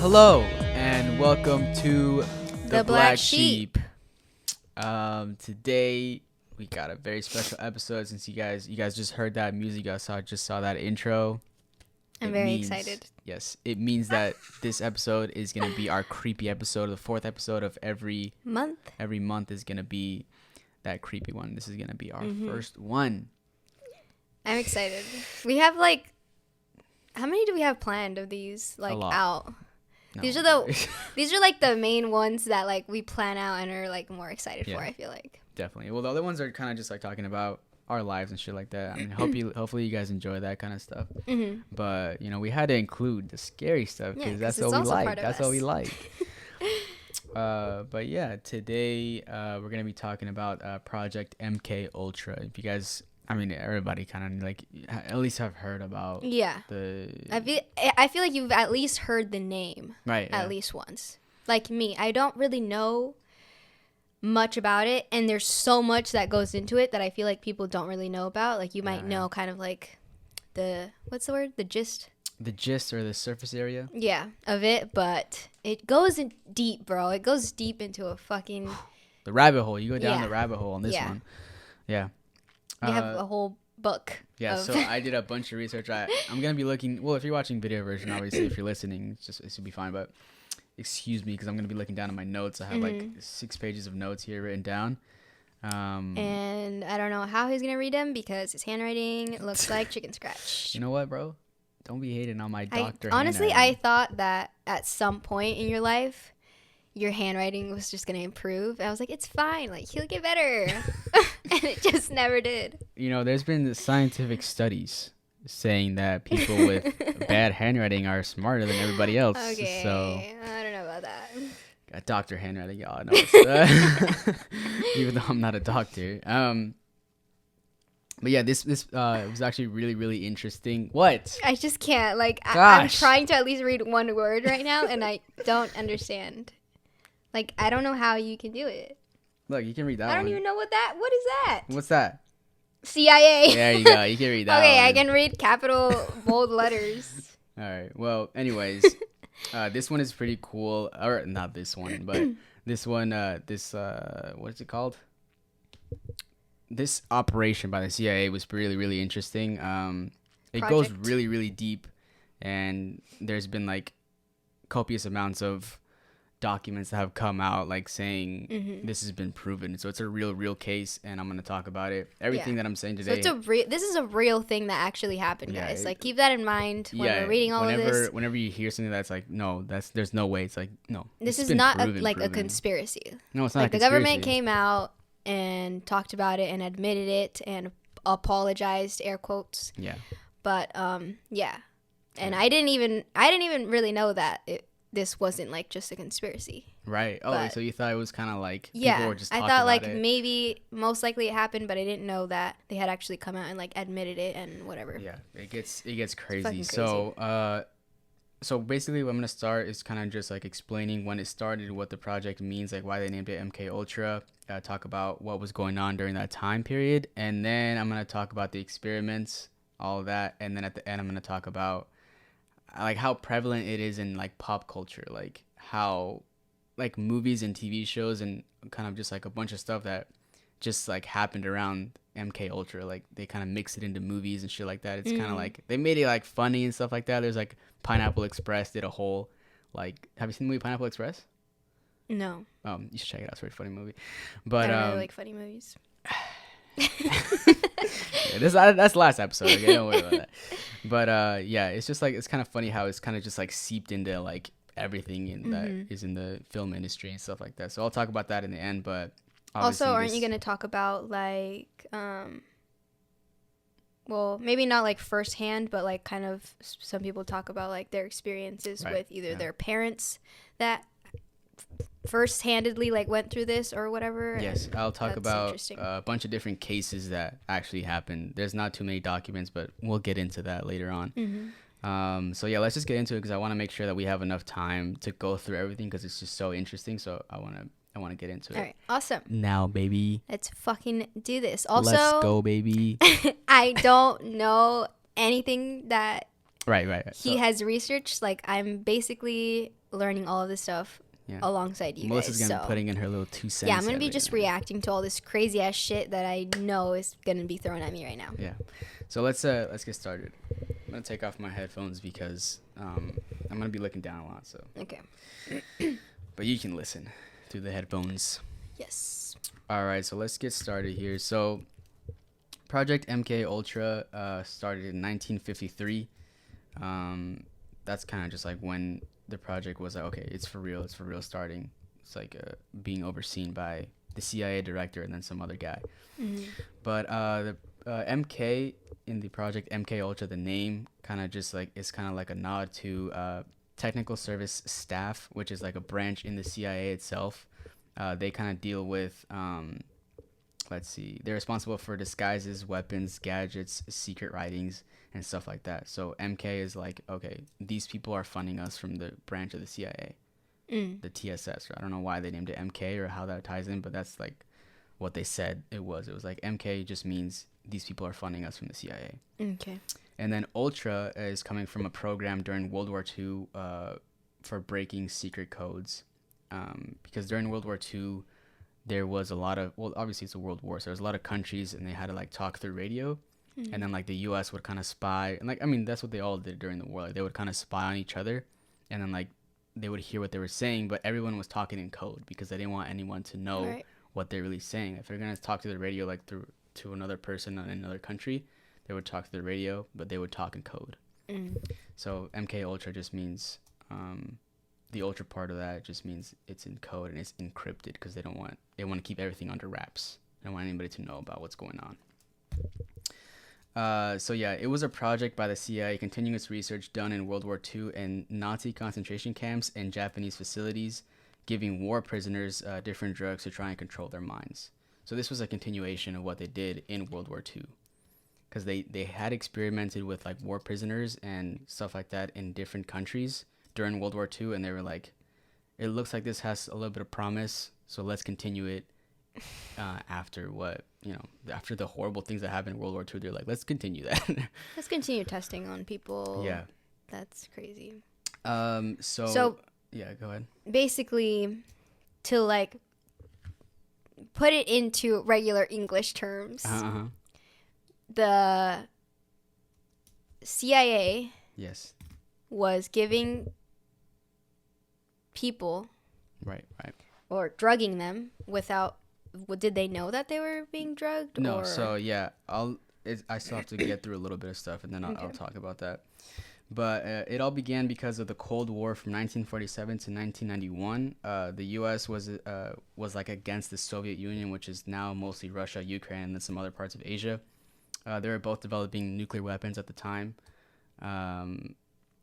Hello and welcome to The Black Sheep. Today we got a very special episode. Since you guys just heard that music, you just saw that intro. I'm very excited. Yes, it means that this episode is gonna be our creepy episode. The fourth episode of every month. Every month is gonna be that creepy one. This is gonna be our first one. I'm excited. We have how many do we have planned of these out? No. These are like the main ones that we plan out and are more excited for, I feel like. Definitely. Well, the other ones are kind of just talking about our lives and shit like that. I mean, hopefully you guys enjoy that kind of stuff. Mm-hmm. But, we had to include the scary stuff because that's what we like. That's what we like. But yeah, today we're going to be talking about Project MKUltra. If you guys, everybody kind of at least have heard about. Yeah. I feel like you've at least heard the name. Right. At least once. Like me, I don't really know much about it, and there's so much that goes into it that I feel like people don't really know about. You might know kind of what's the word? The gist? The gist or the surface area? Yeah, of it, but it goes in deep, bro. It goes deep into a fucking... The rabbit hole. You go down the rabbit hole on this one. Yeah. You have a whole book. Yeah, so I did a bunch of research. I'm going to be looking... Well, if you're watching video version, obviously, if you're listening, it should be fine, but... Excuse me, because I'm going to be looking down at my notes. I have 6 pages of notes here written down. And I don't know how he's going to read them because his handwriting looks like chicken scratch. You know what, bro? Don't be hating on my doctor. Honestly, I thought that at some point in your life, your handwriting was just going to improve. I was like, it's fine. He'll get better. And it just never did. There's been scientific studies saying that people with bad handwriting are smarter than everybody else. Okay, so I don't know about that. Got doctor handwriting, y'all know. Even though I'm not a doctor. But yeah, this was actually really, really interesting. What? I just can't. I'm trying to at least read one word right now, and I don't understand. I don't know how you can do it. Look, you can read that I don't even know what is that? What's that? CIA. There you go. You can read that. Okay, one. I can read capital bold letters. All right. Well, anyways, this one is pretty cool. Or not this one, but this one. What is it called? This operation by the CIA was really, really interesting. It goes really, really deep, and there's been copious amounts of documents that have come out saying this has been proven. So it's a real case, and I'm going to talk about it. Everything that I'm saying today. So this is a real thing that actually happened, guys. Keep that in mind when we're reading all of this. Whenever you hear something that's no, there's no way. It's no. This is not a conspiracy. No, it's not. The government came out and talked about it and admitted it and apologized, air quotes. Yeah. But yeah, and I didn't even really know that this wasn't just a conspiracy. Right. Oh, so you thought it was kind of people were just talking I thought about it. maybe most likely it happened, but I didn't know that they had actually come out and admitted it and whatever. Yeah, it gets crazy. Crazy. So basically what I'm going to start is kind of just explaining when it started, what the project means, why they named it MKUltra, talk about what was going on during that time period, and then I'm going to talk about the experiments, all of that, and then at the end I'm going to talk about how prevalent it is in pop culture, how movies and TV shows and kind of just a bunch of stuff that just happened around MKUltra. They kind of mix it into movies and shit like that. It's kind of they made it funny and stuff like that. There's Pineapple Express did a whole have you seen the movie Pineapple Express? No. You should check it out. It's a very funny movie. But I don't really like funny movies. Yeah, that's the last episode. Okay, don't worry about that. But yeah, it's just it's kind of funny how it's kind of just seeped into everything that is in the film industry and stuff like that. So I'll talk about that in the end. But also, aren't you going to talk about well, maybe not firsthand, but kind of some people talk about their experiences with either their parents that first-handedly went through this or whatever. Yes, I'll talk about a bunch of different cases that actually happened. There's not too many documents, but we'll get into that later on. So yeah, let's just get into it because I want to make sure that we have enough time to go through everything because it's just so interesting. So I want to get into it. All right, awesome. Now, baby. Let's fucking do this. Also, let's go, baby. I don't know anything that right. he has researched. I'm basically learning all of this stuff alongside you Melissa's guys. Melissa's going to be putting in her little 2 cents. Yeah, I'm going to be just reacting to all this crazy ass shit that I know is going to be thrown at me right now. Yeah. So let's get started. I'm going to take off my headphones because I'm going to be looking down a lot. So. Okay. But you can listen through the headphones. Yes. All right, so let's get started here. So Project MKUltra started in 1953. That's kind of just like when the project was like, okay, it's for real starting. It's like being overseen by the CIA director and then some other guy. Mm-hmm. But the MK in the project MKUltra, the name kind of just like is kind of like a nod to Technical Service Staff, which is like a branch in the CIA itself. They kind of deal with, they're responsible for disguises, weapons, gadgets, secret writings, and stuff like that. So MK is like, okay, these people are funding us from the branch of the CIA, the TSS. I don't know why they named it MK or how that ties in, but that's like what they said it was. It was like MK just means these people are funding us from the CIA. Okay. And then Ultra is coming from a program during World War II for breaking secret codes. Because during World War II, there was a lot of, well, obviously it's a world war, so there's a lot of countries, and they had to like talk through radio, and then like the U.S. would kind of spy, and like, I mean, that's what they all did during the war. Like, they would kind of spy on each other, and then like they would hear what they were saying, but everyone was talking in code because they didn't want anyone to know what they're really saying. If they're gonna talk to the radio like through to another person in another country, they would talk to the radio, but they would talk in code. So MKUltra just means the ultra part of that just means it's in code and it's encrypted because they want to keep everything under wraps. They don't want anybody to know about what's going on. So yeah, it was a project by the CIA continuing its research done in World War II in Nazi concentration camps and Japanese facilities, giving war prisoners different drugs to try and control their minds. So this was a continuation of what they did in World War II, because they had experimented with like war prisoners and stuff like that in different countries during World War II, and they were like, it looks like this has a little bit of promise, so let's continue it after after the horrible things that happened in World War II. They're like, let's continue that. Let's continue testing on people. Yeah. That's crazy. So yeah, go ahead. Basically, to like put it into regular English terms, the CIA was giving people right or drugging them without, did they know that they were being drugged? No, or? So yeah, I still have to get through a little bit of stuff, and then I'll talk about that. But it all began because of the Cold War from 1947 to 1991. The U.S. was like against the Soviet Union, which is now mostly Russia, Ukraine, and then some other parts of Asia. They were both developing nuclear weapons at the time.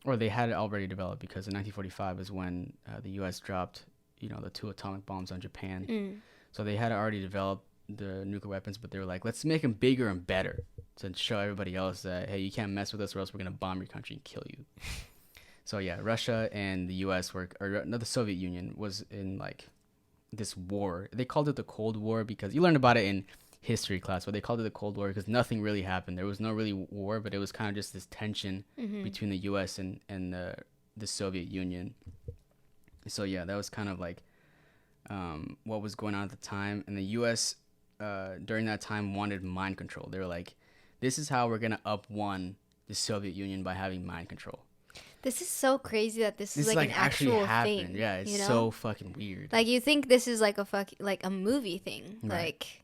Or they had it already developed, because in 1945 is when the U.S. dropped, the 2 atomic bombs on Japan. So they had already developed the nuclear weapons, but they were like, let's make them bigger and better to show everybody else that, hey, you can't mess with us or else we're going to bomb your country and kill you. So yeah, Russia and the U.S. the Soviet Union was in like this war. They called it the Cold War because you learned about it in history class, but they called it the Cold War because nothing really happened. There was no really war, but it was kind of just this tension between the U.S. and the Soviet Union. So yeah, that was kind of like what was going on at the time. And the U.S. During that time wanted mind control. They were like, this is how we're going to up-one the Soviet Union by having mind control. This is so crazy that this is like an actual thing. Yeah, it's so fucking weird. Like, you think this is like a movie thing. Right. Like,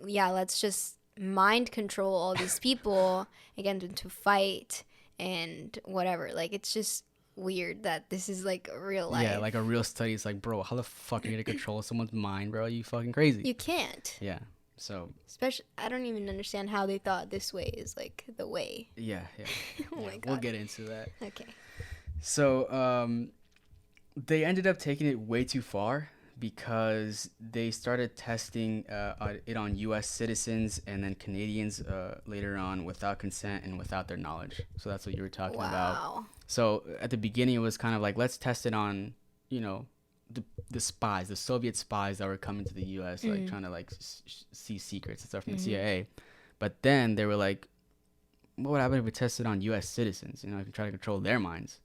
yeah, let's just mind control all these people and get them to fight and whatever. Like, it's just weird that this is like real life. Yeah, like a real study. It's like, bro, how the fuck are you gonna control someone's mind, bro? You fucking crazy. You can't. Yeah. So especially, I don't even understand how they thought this way is like the way. Yeah. Oh my God. We'll get into that. Okay. So they ended up taking it way too far, because they started testing it on U.S. citizens and then Canadians later on without consent and without their knowledge. So that's what you were talking about. So at the beginning, it was kind of like, let's test it on, the spies, the Soviet spies that were coming to the U.S., like trying to like see secrets and stuff from the CIA. But then they were like, what would happen if we tested on U.S. citizens? Try to control their minds.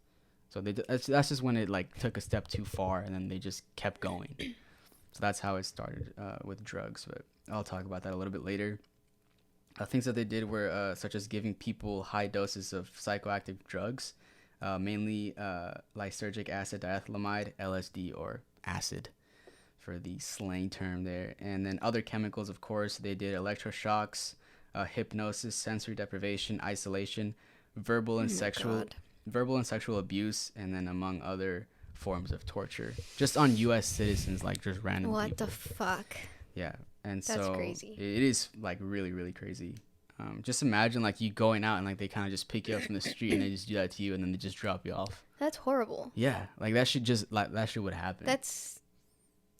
So that's just when it like took a step too far, and then they just kept going. So that's how it started with drugs. But I'll talk about that a little bit later. Things that they did were such as giving people high doses of psychoactive drugs, mainly lysergic acid diethylamide, LSD, or acid for the slang term there. And then other chemicals, of course, they did electroshocks, hypnosis, sensory deprivation, isolation, verbal and sexual abuse, and then among other forms of torture, just on U.S. citizens, like just random what people. The fuck? Yeah, and that's so crazy. It is like really, really crazy. Just imagine like you going out and like they kind of just pick you up from the street and they just do that to you and then they just drop you off. That's horrible. Yeah, like that shit would happen.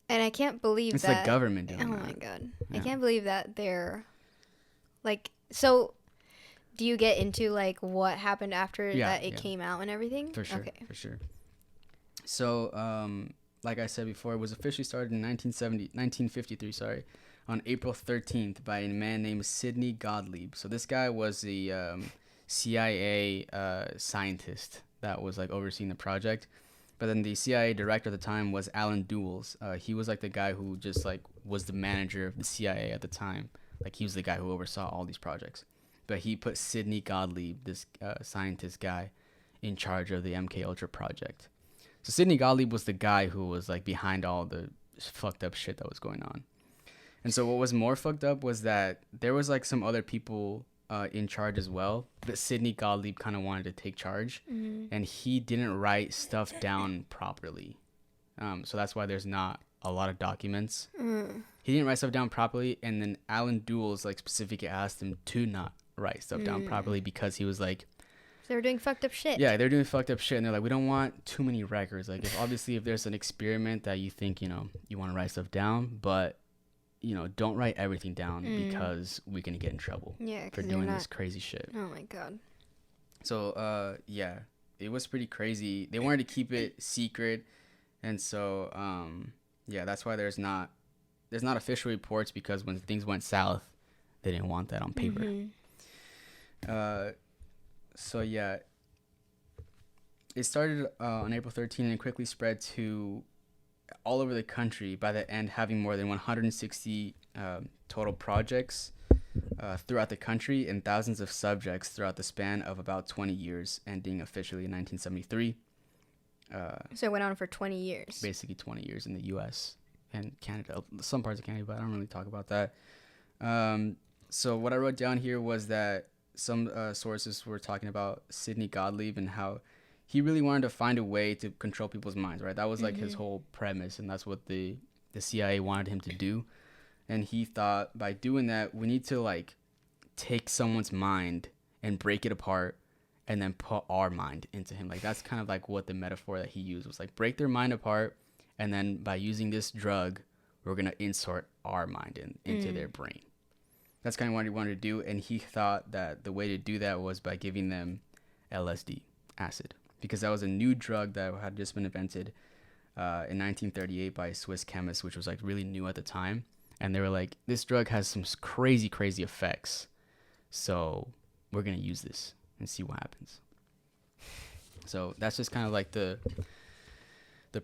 And I can't believe it's that. It's the government doing that. Oh my God. Yeah. I can't believe that they're like, so do you get into like what happened after that it came out and everything? For sure. Okay. For sure. So, like I said before, it was officially started in 1953, on April 13th by a man named Sidney Gottlieb. So this guy was the CIA scientist that was like overseeing the project. But then the CIA director at the time was Alan Dulles. He was like the guy who just like was the manager of the CIA at the time. Like he was the guy who oversaw all these projects. But he put Sidney Gottlieb, this scientist guy, in charge of the MKUltra project. So Sidney Gottlieb was the guy who was like behind all the fucked up shit that was going on. And so what was more fucked up was that there was like some other people in charge as well, but Sidney Gottlieb kind of wanted to take charge, and he didn't write stuff down properly. So that's why there's not a lot of documents. He didn't write stuff down properly, and then Alan Dulles like specifically asked him to not write stuff down properly because he was like, they were doing fucked up shit. Yeah, they're doing fucked up shit, and they're like, we don't want too many records. Like, if there's an experiment that you think, you want to write stuff down, but, don't write everything down because we're going to get in trouble for doing this crazy shit. Oh, my God. So, yeah, it was pretty crazy. They wanted to keep it secret, and so, yeah, that's why there's not official reports, because when things went south, they didn't want that on paper. So yeah, it started on April 13 and quickly spread to all over the country, by the end having more than 160 total projects throughout the country and thousands of subjects throughout the span of about 20 years, ending officially in 1973. So it went on for 20 years. Basically 20 years in the U.S. and Canada, some parts of Canada, but I don't really talk about that. So what I wrote down here was that some sources were talking about Sidney Gottlieb and how he really wanted to find a way to control people's minds, right? That was like his whole premise, and that's what the CIA wanted him to do. And he thought, by doing that, we need to like take someone's mind and break it apart and then put our mind into him. Like that's kind of like what the metaphor that he used was, like break their mind apart, and then by using this drug, we're going to insert our mind into their brain. That's kind of what he wanted to do, and he thought that the way to do that was by giving them LSD, acid, because that was a new drug that had just been invented in 1938 by a Swiss chemist, which was like really new at the time. And they were like, this drug has some crazy, crazy effects, so we're going to use this and see what happens. So that's just kind of like the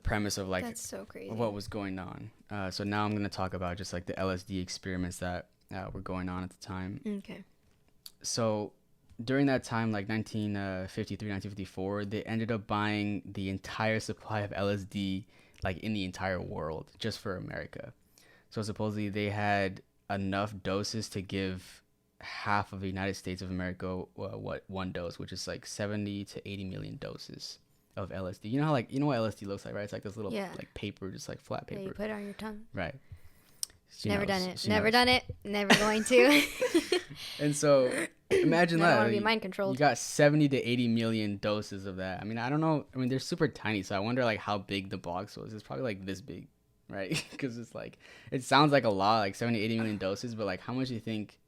premise of like that's so crazy. What was going on. So now I'm going to talk about just like the LSD experiments that were going on at the time. Okay. So during that time, like 1953, 1954, they ended up buying the entire supply of LSD, like in the entire world, just for America. So supposedly they had enough doses to give half of the United States of America one dose, which is like 70 to 80 million doses of LSD. You know what LSD looks like, right? It's like this little like paper, just like flat paper. Yeah, you put it on your tongue. Right. Never done it. Never done it. Never going to. And so imagine that. I don't want to be mind controlled. You got 70 to 80 million doses of that. I mean, I don't know. I mean, they're super tiny, so I wonder like how big the box was. It's probably like this big, right? Because it's like, it sounds like a lot, like 70, 80 million doses, but like how much do you think?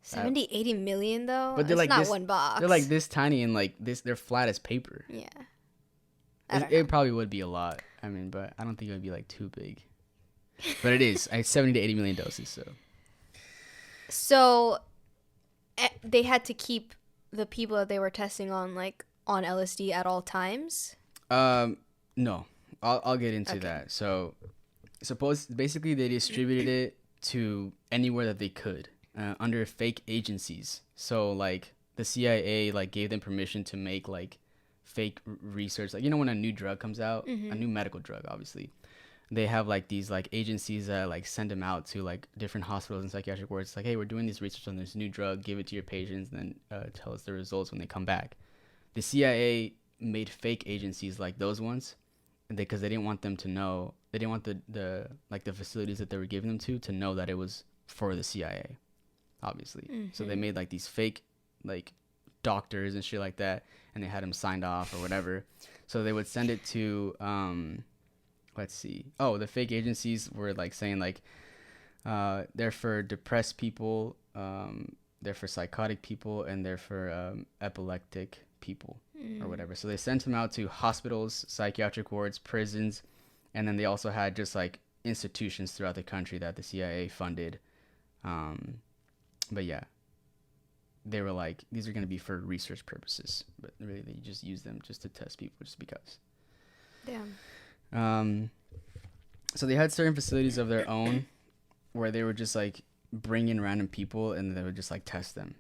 70, 80 million though? But they're like not this, one box. They're like this tiny and like this, they're flat as paper. Yeah. It probably would be a lot. I mean, but I don't think it would be like too big. But it is. 70 to 80 million doses, So they had to keep the people that they were testing on like on LSD at all times? No, I'll get into that. So basically they distributed it to anywhere that they could under fake agencies. So like the CIA like gave them permission to make like fake research. Like, you know, when a new drug comes out, a new medical drug, obviously, they have like these like agencies that like send them out to like different hospitals and psychiatric wards. It's like, hey, we're doing this research on this new drug, give it to your patients, and then tell us the results when they come back. The CIA made fake agencies like those ones because they didn't want them to know. They didn't want the like the facilities that they were giving them to know that it was for the CIA, obviously. So they made like these fake like doctors and shit like that, and they had them signed off or whatever. So they would send it to let's see. Oh, the fake agencies were like saying like they're for depressed people, they're for psychotic people, and they're for epileptic people or whatever. So they sent them out to hospitals, psychiatric wards, prisons, and then they also had just like institutions throughout the country that the CIA funded. But yeah, they were like, these are going to be for research purposes, but really they just use them just to test people just because. Damn. So they had certain facilities of their own where they would just like bring in random people and they would just like test them.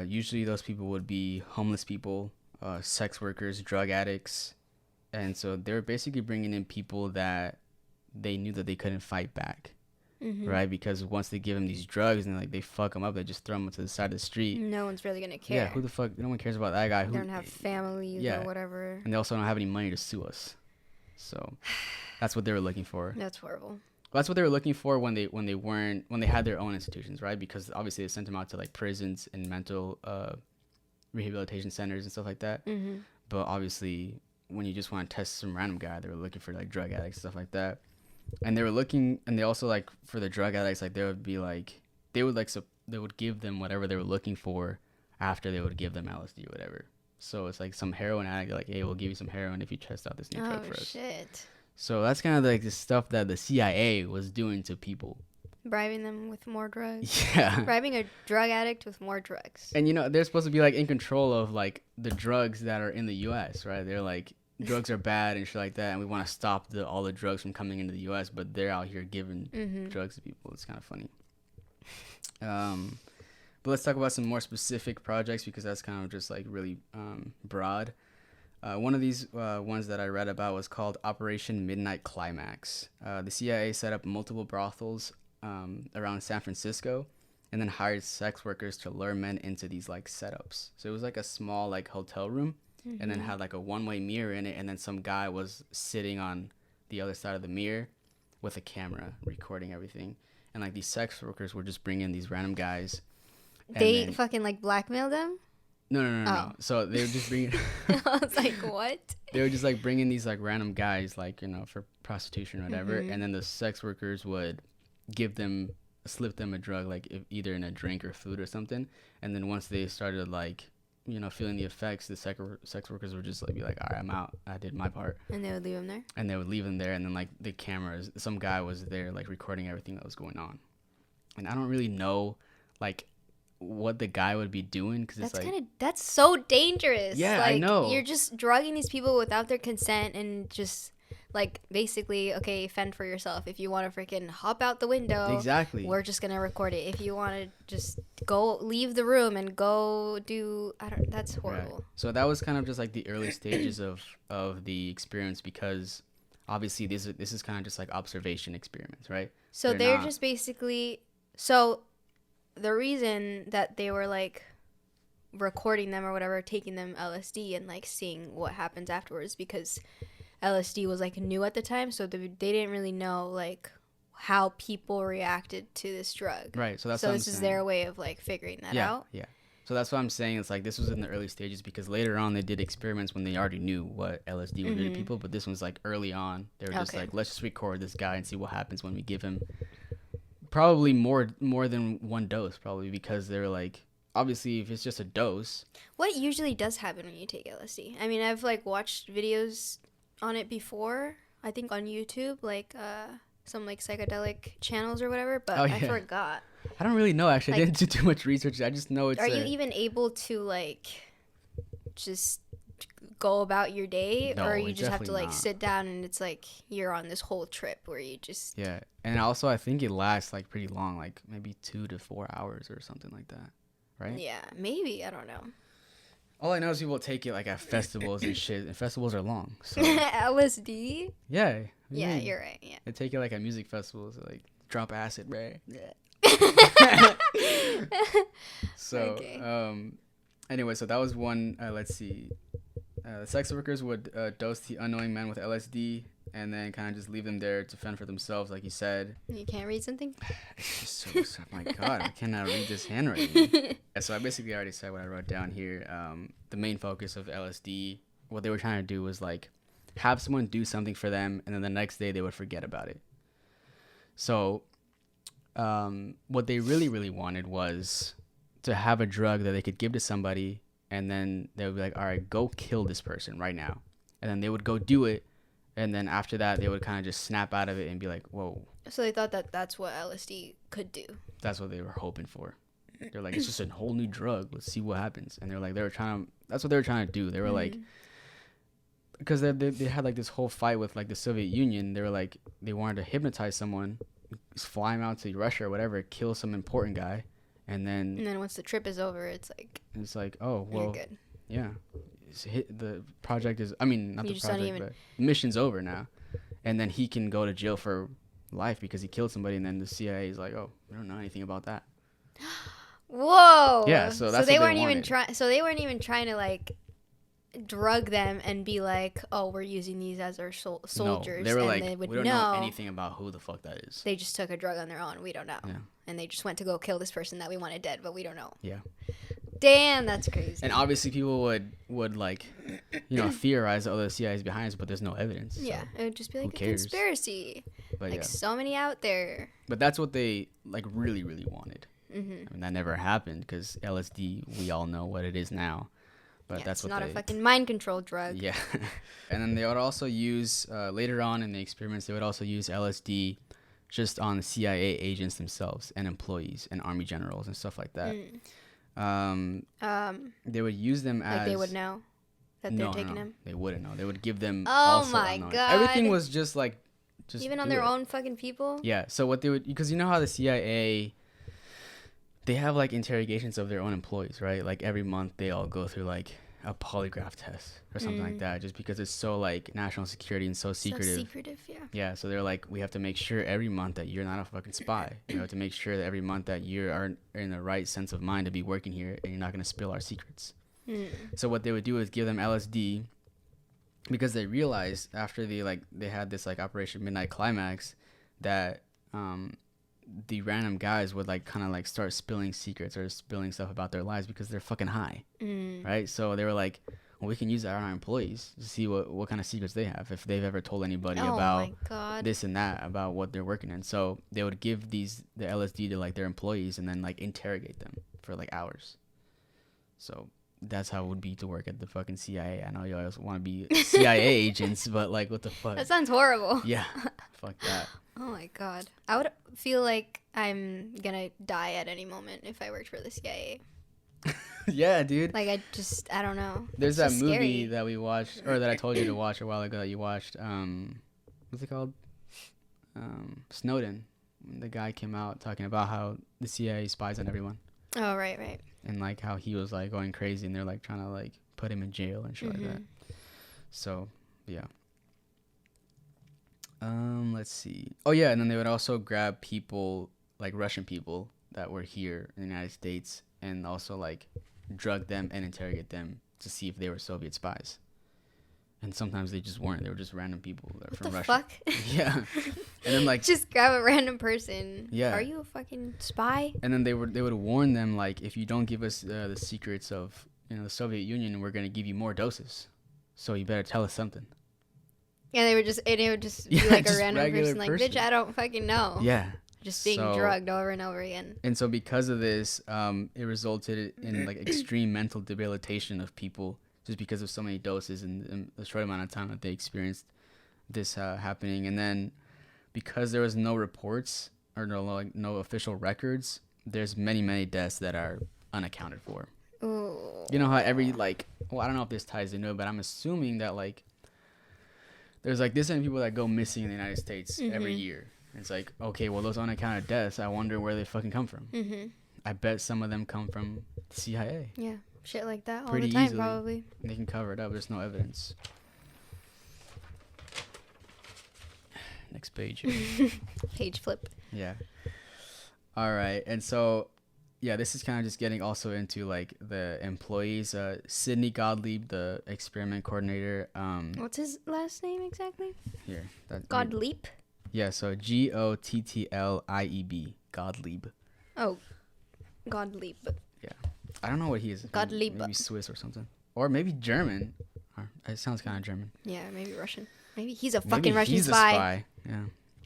Usually those people would be homeless people, sex workers, drug addicts. And so they were basically bringing in people that they knew that they couldn't fight back. Right? Because once they give them these drugs and like they fuck them up, they just throw them to the side of the street. No one's really gonna care. Yeah, who the fuck? No one cares about that guy. They don't have families or whatever. And they also don't have any money to sue us. So that's what they were looking for. That's horrible. Well, that's what they were looking for when they had their own institutions, right? Because obviously they sent them out to like prisons and mental rehabilitation centers and stuff like that. But obviously, when you just want to test some random guy, they were looking for like drug addicts and stuff like that. And they were looking, and they also like for the drug addicts, like they would give them whatever they were looking for after they would give them LSD or whatever. So it's like some heroin addict, like, hey, we'll give you some heroin if you test out this new drug for us. Oh shit! So that's kind of like the stuff that the CIA was doing to people, bribing them with more drugs. Yeah, bribing a drug addict with more drugs. And you know they're supposed to be like in control of like the drugs that are in the U.S., right? They're like, drugs are bad and shit like that, and we want to stop all the drugs from coming into the U.S., but they're out here giving drugs to people. It's kind of funny. But let's talk about some more specific projects because that's kind of just like really broad. One of these ones that I read about was called Operation Midnight Climax. The CIA set up multiple brothels around San Francisco and then hired sex workers to lure men into these like setups. So it was like a small like hotel room. And then had like a one-way mirror in it, and then some guy was sitting on the other side of the mirror with a camera recording everything. And like these sex workers were just bringing these random guys. They fucking like blackmail them? No. So they were just bringing. I was like, what? They were just like bringing these like random guys, like, you know, for prostitution or whatever. And then the sex workers would slip them a drug, like either in a drink or food or something. And then once they started like, you know, feeling the effects, the sex workers would just like be like, all right, I'm out. I did my part. And they would leave him there? And they would leave him there. And then like the cameras, some guy was there like recording everything that was going on. And I don't really know like what the guy would be doing because it's like, that's so dangerous. Yeah, like, I know. You're just drugging these people without their consent and just like basically, okay, fend for yourself. If you want to freaking hop out the window, exactly, we're just gonna record it. If you want to just go leave the room and go do, that's horrible. Right. So that was kind of just like the early stages of the experiments because obviously this is kind of just like observation experiments, right? So they're just basically, so the reason that they were like recording them or whatever, taking them LSD and like seeing what happens afterwards because LSD was like new at the time, so they didn't really know like how people reacted to this drug. Right. So this is their way of like figuring that out. Yeah. So that's what I'm saying. It's like this was in the early stages because later on they did experiments when they already knew what LSD would do to people, but this one's like early on. They were just like, let's just record this guy and see what happens when we give him probably more than one dose, probably because they're like, obviously if it's just a dose. What usually does happen when you take LSD? I mean, I've like watched videos on it before, I think on YouTube, like some like psychedelic channels or whatever, but I forgot. I don't really know, actually. I didn't do too much research. I just know it's... Are you even able to like just go about your day, No, or you just have to like not. sit down and it's like you're on this whole trip where you just and also I think it lasts like pretty long, like maybe 2 to 4 hours or something like that, right? Yeah, maybe, I don't know. All I know is people take it like at festivals and shit, and festivals are long. So LSD. Yeah. Yeah, you're right. Yeah. They take it like at music festivals, like drop acid, right? So anyway, so that was one. Let's see. The sex workers would dose the unknowing men with LSD and then kind of just leave them there to fend for themselves, like you said. You can't read something? It's just so, oh my God, I cannot read this handwriting. So I basically already said what I wrote down here. The main focus of LSD, what they were trying to do was like have someone do something for them, and then the next day they would forget about it. So what they really, really wanted was to have a drug that they could give to somebody, and then they would be like, all right, go kill this person right now. And then they would go do it. And then after that, they would kind of just snap out of it and be like, whoa. So they thought that that's what LSD could do. That's what they were hoping for. They're like, it's just a whole new drug. Let's see what happens. And they're like, that's what they were trying to do. They were like, because they had like this whole fight with like the Soviet Union. They were like, they wanted to hypnotize someone, fly him out to Russia or whatever, kill some important guy. And then once the trip is over, it's like, oh, well, you're good. Yeah. The project is, I mean, not you the project, but the mission's over now. And then he can go to jail for life because he killed somebody. And then the CIA is like, oh, we don't know anything about that. Whoa. Yeah, so that's they what weren't they even wanted. So they weren't even trying to like drug them and be like, oh, we're using these as our soldiers. No, they were and like, they would we don't know anything about who the fuck that is. They just took a drug on their own. We don't know. Yeah. And they just went to go kill this person that we wanted dead, but we don't know. Yeah. Damn, that's crazy. And obviously people would like, theorize that the CIA is behind us, but there's no evidence. So yeah, it would just be like a conspiracy. But like so many out there. But that's what they like really, really wanted. Mm-hmm. I mean, that never happened because LSD, we all know what it is now. But that's it's what not a fucking mind control drug. Yeah. And then they would also use, later on in the experiments, they would also use LSD just on CIA agents themselves and employees and army generals and stuff like that. They would use them as... Like they would know that they're taking them? They wouldn't know. They would give them Oh my God. Everything was just like... Even on their own fucking people? Yeah. So what they would... Because you know how the CIA... They have like interrogations of their own employees, right? Like every month they all go through like a polygraph test or something like that, just because it's so like national security and so secretive. So secretive, yeah. Yeah, so they're like, we have to make sure every month that you're not a fucking spy. You have to make sure that every month that you are in the right sense of mind to be working here and you're not going to spill our secrets. So what they would do is give them LSD because they realized after they had this like Operation Midnight Climax that the random guys would like kind of like start spilling secrets or spilling stuff about their lives because they're fucking high, right? So they were like, well, we can use that on our employees to see what kind of secrets they have, if they've ever told anybody about this and that, about what they're working in. So they would give the LSD to like their employees and then like interrogate them for like hours. So that's how it would be to work at the fucking CIA. I know you always want to be CIA agents, but like, what the fuck? That sounds horrible. Yeah, fuck that. Oh my God. I would feel like I'm gonna die at any moment if I worked for the CIA. Yeah, dude. Like, I don't know. There's that movie that we watched, or that I told you to watch a while ago that you watched. What's it called? Snowden. The guy came out talking about how the CIA spies on everyone. Oh, right. And like how he was like going crazy and they're like trying to like put him in jail and shit like that. So, yeah. Let's see. Oh yeah, and then they would also grab people, like Russian people that were here in the United States, and also like drug them and interrogate them to see if they were Soviet spies. And sometimes they just weren't. They were just random people that were from Russia. What the fuck? Yeah. And then like just grab a random person. Yeah. Are you a fucking spy? And then they would warn them like, if you don't give us the secrets of the Soviet Union, we're gonna give you more doses. So you better tell us something. Yeah, it would just be like a random person, like, bitch, I don't fucking know. Yeah. Just being drugged over and over again. And so because of this, it resulted in like extreme mental debilitation of people just because of so many doses and the short amount of time that they experienced this happening. And then because there was no reports or no official records, there's many deaths that are unaccounted for. Ooh. You know how every like, well, I don't know if this ties into it, but I'm assuming that like there's like this many people that go missing in the United States every year. It's like, okay, well, those unaccounted deaths, I wonder where they fucking come from. I bet some of them come from the CIA. Yeah, shit like that all Pretty the time, easily. probably. They can cover it up. There's no evidence. Next page. Page flip. Yeah. All right. And so, yeah, this is kind of just getting also into like the employees. Sidney Gottlieb, the experiment coordinator. What's his last name exactly? Here. Gottlieb? Yeah, so Gottlieb. Gottlieb. Oh, Gottlieb. Yeah. I don't know what he is. Gottlieb. Maybe Swiss or something. Or maybe German. It sounds kind of German. Yeah, maybe Russian. Maybe he's a fucking Russian spy. A spy. Yeah.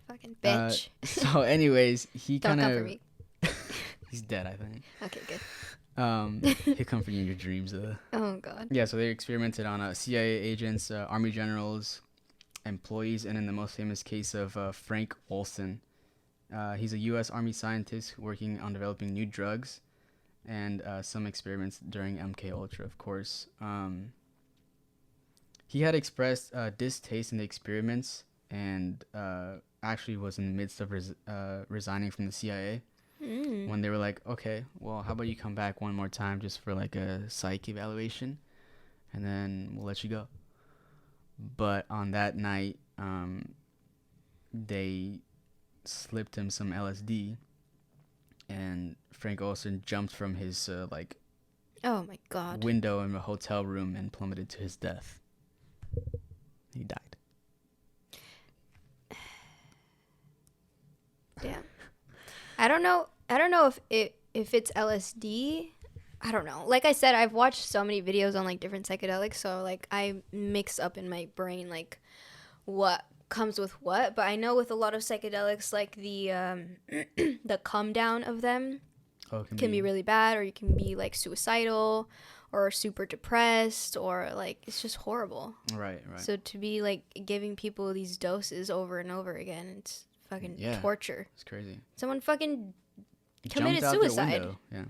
Fucking bitch. So anyways, he kind of... Don't come for me. He's dead, I think. Okay, good. He'll come for you in your dreams. Oh, God. Yeah, so they experimented on CIA agents, Army generals, employees, and in the most famous case of Frank Olson. He's a U.S. Army scientist working on developing new drugs and some experiments during MKUltra, of course. He had expressed distaste in the experiments and actually was in the midst of resigning from the CIA when they were like, okay, well, how about you come back one more time just for like a psych evaluation and then we'll let you go. But on that night, they slipped him some LSD and Frank Olson jumped from his oh my God, window in a hotel room and plummeted to his death. He died. Damn. I don't know if it's LSD. I don't know. Like I said, I've watched so many videos on like different psychedelics, so like I mix up in my brain like what comes with what. But I know with a lot of psychedelics, like the the come down of them can be really bad, or you can be like suicidal or super depressed, or like it's just horrible. Right. So to be like giving people these doses over and over again, it's fucking torture. It's crazy. Someone fucking committed suicide. Yeah.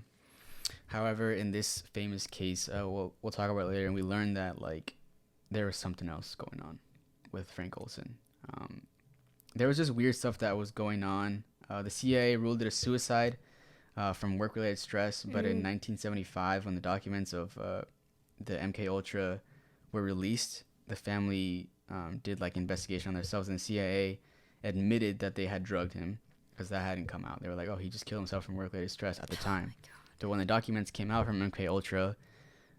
However, in this famous case, we'll talk about it later, and we learned that like there was something else going on with Frank Olson. There was just weird stuff that was going on. The CIA ruled it a suicide from work-related stress, but in 1975, when the documents of the MKUltra were released, the family did like investigation on themselves, and the CIA admitted that they had drugged him because that hadn't come out. They were like, "Oh, he just killed himself from work-related stress" at the time. So when the documents came out from MKUltra,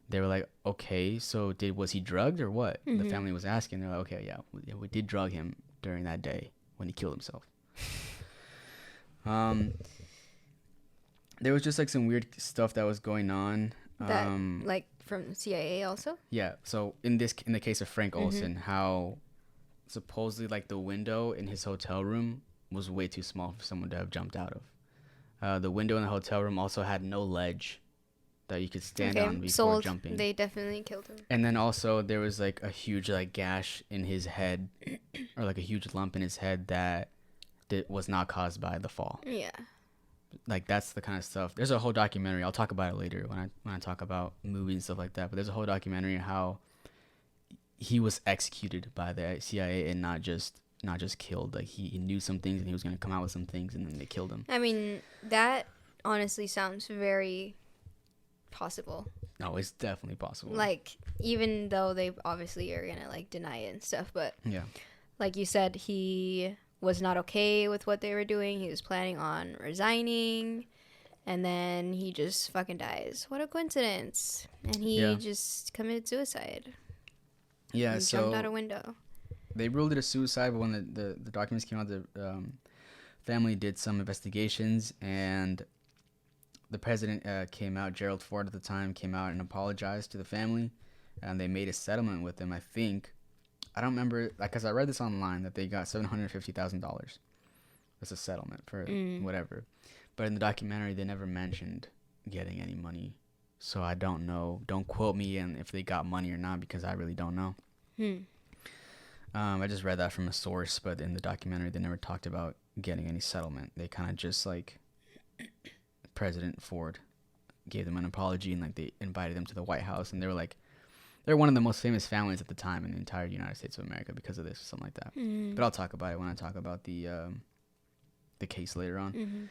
they were like, "Okay, so was he drugged or what?" The family was asking. They're like, "Okay, yeah, we did drug him during that day when he killed himself." There was just like some weird stuff that was going on. That like from the CIA also? Yeah. So in the case of Frank Olson, how supposedly like the window in his hotel room was way too small for someone to have jumped out of. The window in the hotel room also had no ledge that you could stand on before jumping. They definitely killed him. And then also there was like a huge like gash in his head, or like a huge lump in his head that was not caused by the fall. Yeah. Like that's the kind of stuff. There's a whole documentary. I'll talk about it later when I talk about movies and stuff like that. But there's a whole documentary on how he was executed by the CIA and not just killed. Like he knew some things and he was gonna come out with some things and then they killed him. I mean, that honestly sounds very possible. No, it's definitely possible. Like even though they obviously are gonna like deny it and stuff, but yeah, like you said, he was not okay with what they were doing. He was planning on resigning, and then he just fucking dies. What a coincidence! And he just committed suicide. Yeah, and jumped out a window. They ruled it a suicide, but when the documents came out, the family did some investigations, and the president came out, Gerald Ford at the time, came out and apologized to the family, and they made a settlement with them, I think. I don't remember, because I read this online, that they got $750,000 as a settlement for whatever. But in the documentary, they never mentioned getting any money. So I don't know. Don't quote me on if they got money or not, because I really don't know. I just read that from a source, but in the documentary, they never talked about getting any settlement. They kind of just, like, President Ford gave them an apology, and like they invited them to the White House, and they were like, they're one of the most famous families at the time in the entire United States of America because of this or something like that. But I'll talk about it when I talk about the case later on.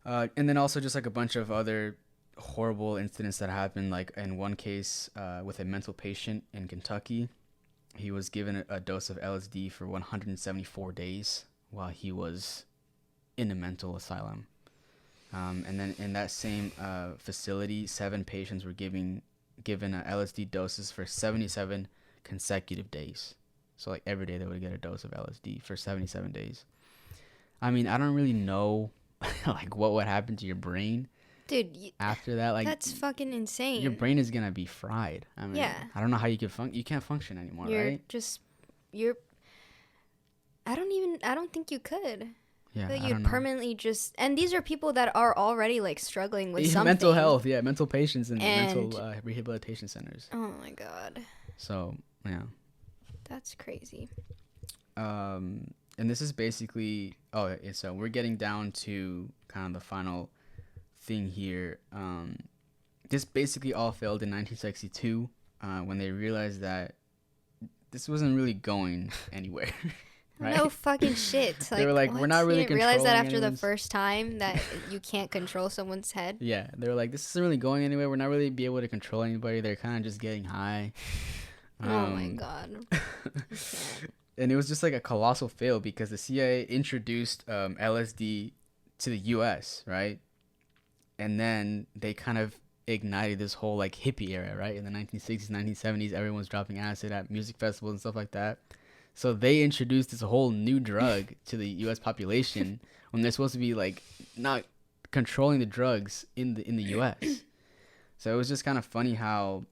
And then also just like a bunch of other horrible incidents that happened. Like in one case with a mental patient in Kentucky, he was given a dose of LSD for 174 days while he was in a mental asylum. And then in that same facility, 7 patients were given LSD doses for 77 consecutive days. So like every day they would get a dose of LSD for 77 days. I mean, I don't really know like what would happen to your brain, dude, after that. Like, that's fucking insane. Your brain is gonna be fried. I mean, yeah, I don't know how you could you can't function anymore, right? I don't think you could. Yeah, that you'd permanently just, and these are people that are already like struggling with something. Mental health, yeah, mental patients in mental rehabilitation centers. Oh my god. So yeah, that's crazy. And this is basically, so we're getting down to kind of the final thing here. This basically all failed in 1962 when they realized that this wasn't really going anywhere. Right? No fucking shit. They were like, what? We're not really controlling. Realize that after the first time that you can't control someone's head. Yeah, they were like, this isn't really going anywhere. We're not really be able to control anybody. They're kind of just getting high. Oh my god. And it was just like a colossal fail because the CIA introduced LSD to the U.S., right? And then they kind of ignited this whole like hippie era, right? In the 1960s, 1970s, everyone was dropping acid at music festivals and stuff like that. So they introduced this whole new drug to the U.S. population when they're supposed to be like not controlling the drugs in the U.S. So it was just kind of funny how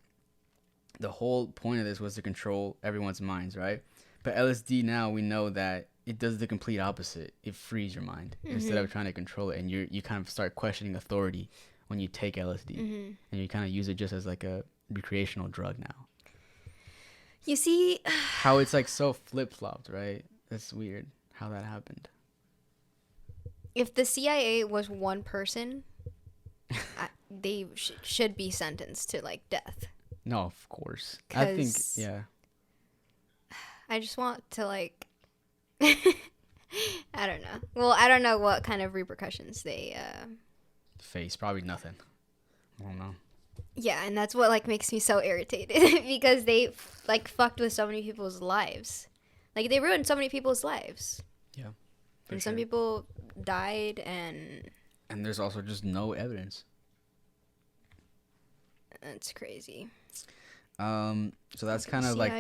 the whole point of this was to control everyone's minds, right? But LSD, now we know that it does the complete opposite. It frees your mind instead of trying to control it, and you kind of start questioning authority when you take LSD, and you kind of use it just as like a recreational drug now. You see how it's like so flip-flopped, right? That's weird how that happened. If the CIA was one person, they should be sentenced to like death. No, of course. I think, yeah. I just want to like I don't know. Well, I don't know what kind of repercussions they face. Probably nothing. I don't know. Yeah, and that's what like makes me so irritated because they like fucked with so many people's lives. Like they ruined so many people's lives. Yeah. And some people died and there's also just no evidence. That's crazy. So that's kind of like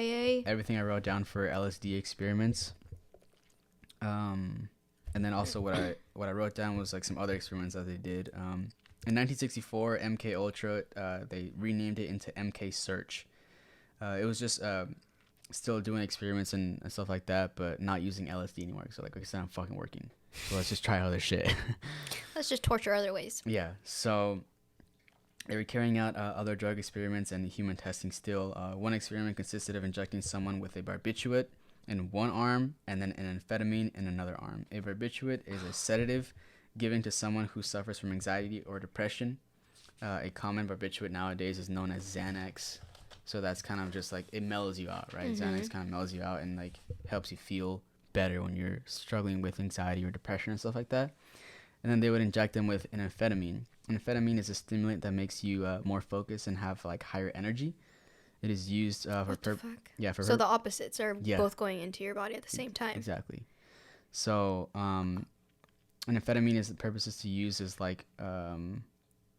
everything I wrote down for LSD experiments. And then also what I wrote down was like some other experiments that they did. In 1964, MKUltra, they renamed it into MK Search. It was just still doing experiments and stuff like that, but not using LSD anymore. So like it's not fucking working. So let's just try other shit. Let's just torture other ways. Yeah. So they were carrying out other drug experiments and human testing still. One experiment consisted of injecting someone with a barbiturate in one arm and then an amphetamine in another arm. A barbiturate is a sedative given to someone who suffers from anxiety or depression. A common barbiturate nowadays is known as Xanax. So that's kind of just like, it mellows you out, right? Xanax kind of mellows you out and like helps you feel better when you're struggling with anxiety or depression and stuff like that. And then they would inject them with an amphetamine. Amphetamine is a stimulant that makes you more focused and have like higher energy. It is used for the opposites are both going into your body at the same time. Exactly. So an amphetamine is the purpose is to use as like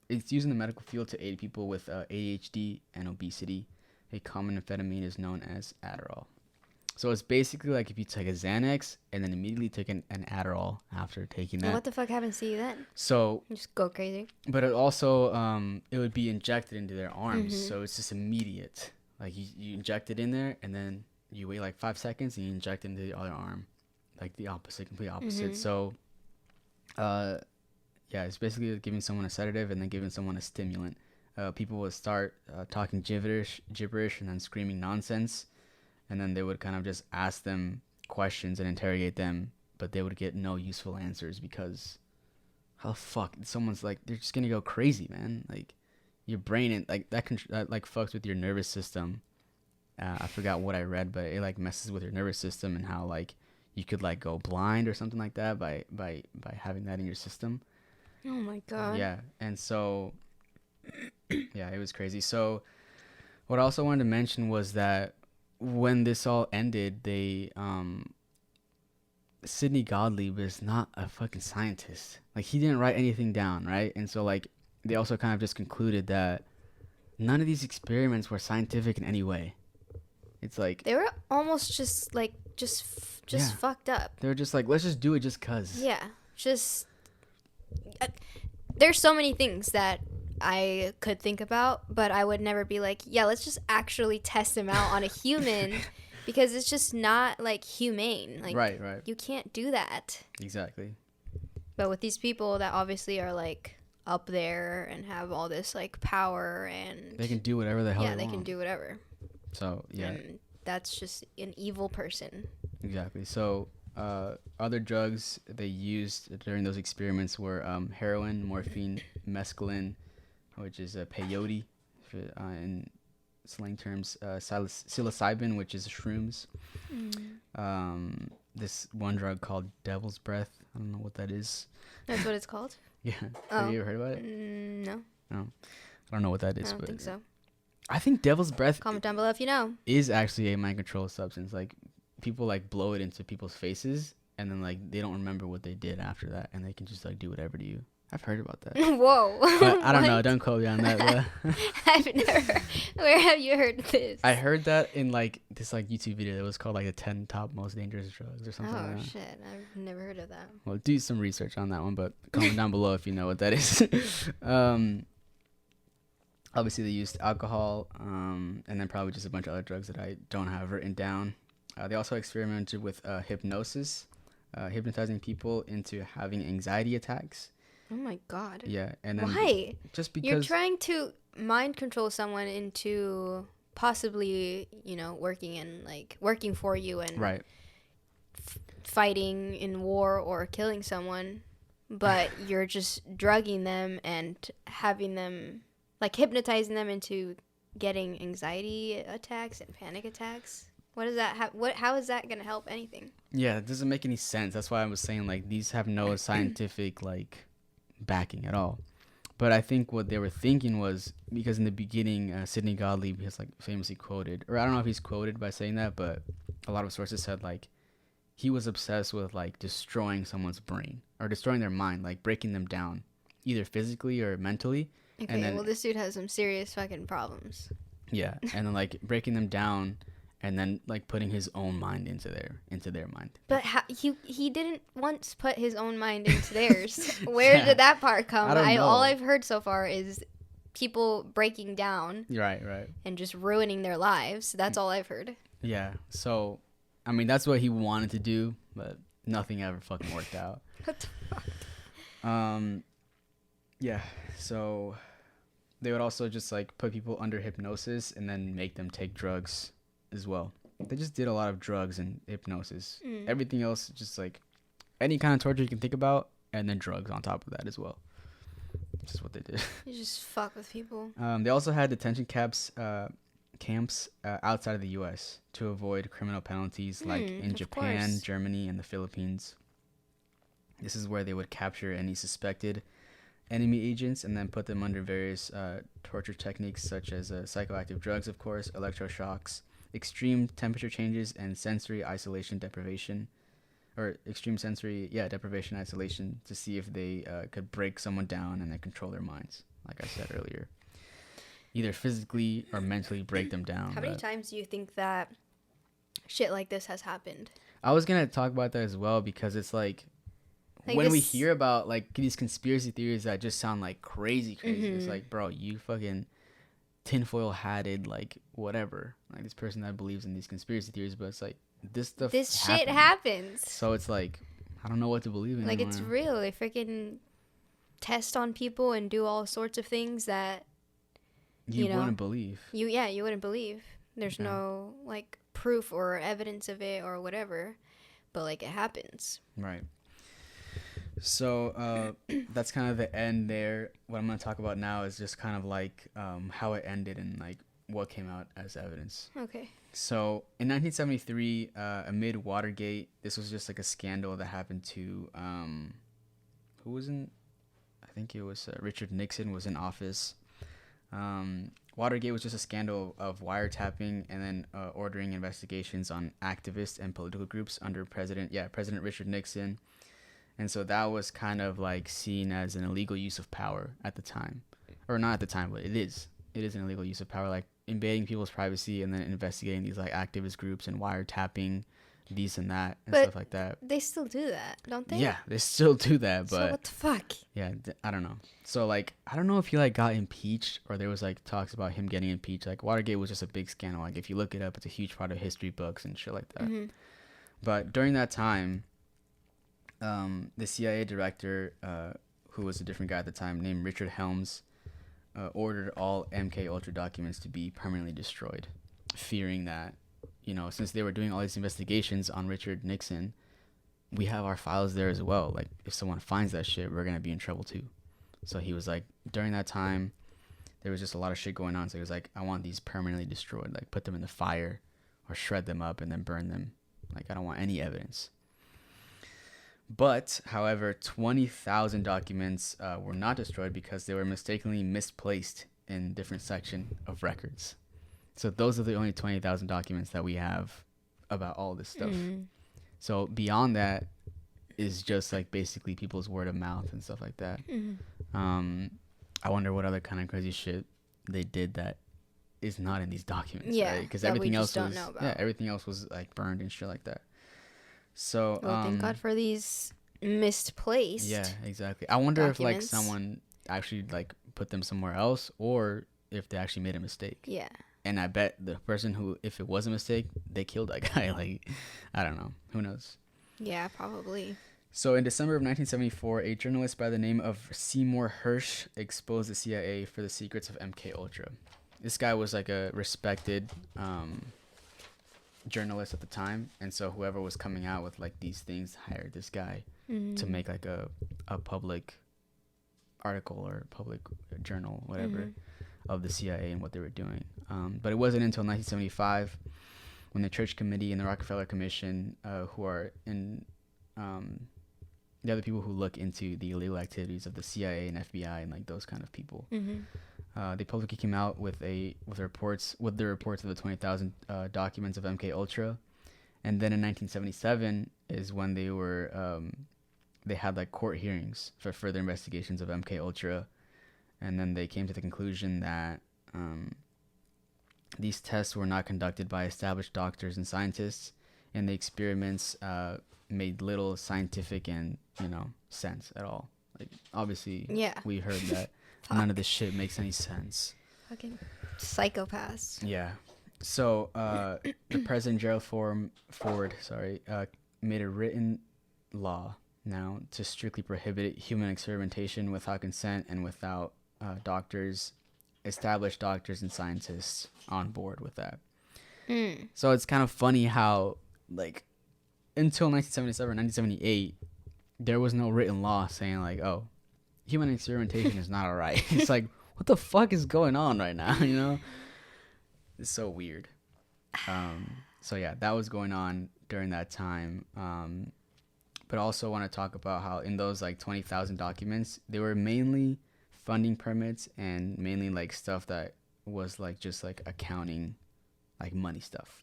it's used in the medical field to aid people with ADHD and obesity. A common amphetamine is known as Adderall. So it's basically like if you take a Xanax and then immediately take an Adderall after taking that. What the fuck happens to you then? So you just go crazy. But it also it would be injected into their arms, so it's just immediate. Like you inject it in there and then you wait like 5 seconds and you inject it into the other arm, like the opposite, complete opposite. So, it's basically giving someone a sedative and then giving someone a stimulant. People would start talking gibberish, and then screaming nonsense. And then they would kind of just ask them questions and interrogate them, but they would get no useful answers because how the fuck someone's like, they're just gonna go crazy, man. Like your brain and like that like fucks with your nervous system. I forgot what I read, but it like messes with your nervous system and how like you could like go blind or something like that by having that in your system. Oh my god. Yeah, and so yeah, it was crazy. So what I also wanted to mention was that when this all ended, they Sidney Gottlieb is not a fucking scientist. Like he didn't write anything down, right? And so like they also kind of just concluded that none of these experiments were scientific in any way. It's like they were almost just like fucked up. They were just like, let's just do it just cuz. Yeah. Just there's so many things that I could think about, but I would never be like, yeah, let's just actually test them out on a human because it's just not like humane. Like right. You can't do that. Exactly. But with these people that obviously are like up there and have all this like power and they can do whatever the hell they want. Yeah, they can do whatever. So, yeah. And that's just an evil person. Exactly. So, other drugs they used during those experiments were heroin, morphine, mescaline, which is peyote in slang terms, psilocybin, which is shrooms. This one drug called devil's breath. I don't know what that is. That's what it's called? Yeah. Have you ever heard about it? No. No. I don't know what that is. I don't think so. I think devil's breath. Comment down below if you know. Is actually a mind control substance. Like people like blow it into people's faces, and then like they don't remember what they did after that, and they can just like do whatever to you. I've heard about that. Whoa. But I don't know. Don't quote me on that. I've never. Where have you heard this? I heard that in like this like YouTube video that was called like the 10 top most dangerous drugs or something. Oh like that. shit! I've never heard of that. Well, do some research on that one, but comment down below if you know what that is. Obviously, they used alcohol, and then probably just a bunch of other drugs that I don't have written down. They also experimented with hypnosis, hypnotizing people into having anxiety attacks. Oh my god. Yeah, and then why? Just because you're trying to mind control someone into possibly, working for you and right. Fighting in war or killing someone, but you're just drugging them and having them like hypnotizing them into getting anxiety attacks and panic attacks. What does that how is that going to help anything? Yeah, it doesn't make any sense. That's why I was saying like these have no scientific like backing at all. But I think what they were thinking was because in the beginning Sidney Gottlieb has like famously quoted, or I don't know if he's quoted by saying that, but a lot of sources said like he was obsessed with like destroying someone's brain or destroying their mind, like breaking them down either physically or mentally. Okay, and then, well this dude has some serious fucking problems. Yeah, and then like breaking them down and then like putting his own mind into their mind. But he didn't once put his own mind into theirs. Where did that part come? I don't know. All I've heard so far is people breaking down. Right. And just ruining their lives. That's all I've heard. Yeah. So, I mean, that's what he wanted to do, but nothing ever fucking worked out. What the fuck? Yeah. So, they would also just like put people under hypnosis and then make them take drugs as well. They just did a lot of drugs and hypnosis. Everything else, just like any kind of torture you can think about, and then drugs on top of that as well. This is what they did. You just fuck with people. They also had detention camps outside of the U.S. to avoid criminal penalties, like in Japan, Germany, and the Philippines. This is where they would capture any suspected enemy agents and then put them under various torture techniques such as psychoactive drugs, of course, electroshocks, extreme temperature changes, and sensory isolation deprivation, or extreme sensory deprivation isolation to see if they could break someone down and then control their minds, like I said earlier. Either physically or mentally break them down. How many times do you think that shit like this has happened? I was going to talk about that as well because it's like when we hear about like these conspiracy theories that just sound like crazy, it's like, bro, you fucking tinfoil hatted, like whatever, like this person that believes in these conspiracy theories, but it's like this shit happens. So it's like I don't know what to believe in. Like anymore. It's real. They freaking test on people and do all sorts of things that you wouldn't believe. You wouldn't believe. There's no like proof or evidence of it or whatever, but like it happens. Right. So that's kind of the end there. What I'm going to talk about now is just kind of like how it ended and like what came out as evidence. Okay. So in 1973, amid Watergate, this was just like a scandal that happened to who was in? I think it was Richard Nixon was in office. Watergate was just a scandal of wiretapping and then ordering investigations on activists and political groups under President Richard Nixon. And so that was kind of like seen as an illegal use of power at the time. Or not at the time, but it is. It is an illegal use of power, like invading people's privacy and then investigating these like activist groups and wiretapping these and that and stuff like that. They still do that, don't they? Yeah, they still do that, but so what the fuck? Yeah, I don't know. So like I don't know if he like got impeached or there was like talks about him getting impeached. Like Watergate was just a big scandal. Like if you look it up, it's a huge part of history books and shit like that. Mm-hmm. But during that time, the CIA director, who was a different guy at the time, named Richard Helms, ordered all MKUltra documents to be permanently destroyed, fearing that, you know, since they were doing all these investigations on Richard Nixon, we have our files there as well. Like, if someone finds that shit, we're going to be in trouble too. So he was like, during that time, there was just a lot of shit going on. So he was like, I want these permanently destroyed. Like, put them in the fire or shred them up and then burn them. Like, I don't want any evidence. But, however, 20,000 documents were not destroyed because they were mistakenly misplaced in different sections of records. So those are the only 20,000 documents that we have about all this stuff. Mm-hmm. So beyond that is just like basically people's word of mouth and stuff like that. Mm-hmm. I wonder what other kind of crazy shit they did that is not in these documents. Yeah, because right? Everything else was everything else was like burned and shit like that. So thank God for these misplaced. Yeah, exactly. I wonder documents. If like someone actually like put them somewhere else or if they actually made a mistake. Yeah. And I bet the person who, if it was a mistake, they killed that guy. Like, I don't know. Who knows? Yeah, probably. So in December of 1974, a journalist by the name of Seymour Hersh exposed the CIA for the secrets of MKUltra. This guy was like a respected journalist at the time. And so whoever was coming out with like these things hired this guy to make like a public article or public journal, whatever, of the CIA and what they were doing. But it wasn't until 1975 when the Church Committee and the Rockefeller Commission, who are in the other people who look into the illegal activities of the CIA and FBI and like those kind of people, they publicly came out with the reports of the 20,000 documents of MKUltra. And then in 1977 is when they had like court hearings for further investigations of MKUltra. And then they came to the conclusion that these tests were not conducted by established doctors and scientists, and the experiments made little scientific and, sense at all. Like, obviously, we heard that none of this shit makes any sense. Fucking psychopaths. Yeah. So, the President Gerald Ford, made a written law now to strictly prohibit human experimentation without consent and without established doctors and scientists on board with that. So it's kind of funny how, like, until 1977, 1978, there was no written law saying, like, oh, human experimentation is not all right. It's like, what the fuck is going on right now, It's so weird. So, yeah, that was going on during that time. But also want to talk about how in those, like, 20,000 documents, they were mainly funding permits and mainly like stuff that was like just like accounting, like money stuff.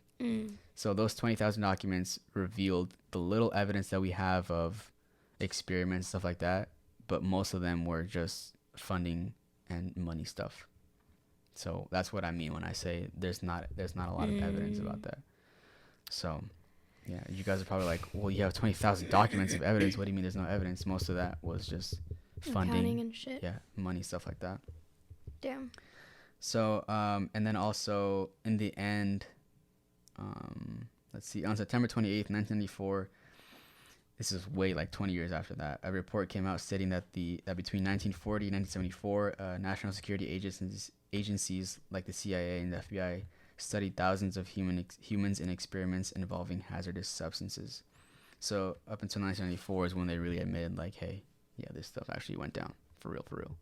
So those 20,000 documents revealed the little evidence that we have of experiments, stuff like that, but most of them were just funding and money stuff. So that's what I mean when I say there's not a lot of evidence about that. So yeah, you guys are probably like, well, you have 20,000 documents of evidence. What do you mean there's no evidence? Most of that was just funding. Accounting and shit. Yeah, money, stuff like that. Damn. So, and then also in the end, let's see, on September 28th, 1994, this is way like 20 years after that, a report came out stating that between 1940 and 1974, national security agencies like the CIA and the FBI studied thousands of humans in experiments involving hazardous substances. So up until 1994 is when they really admitted, like, hey, yeah, this stuff actually went down for real.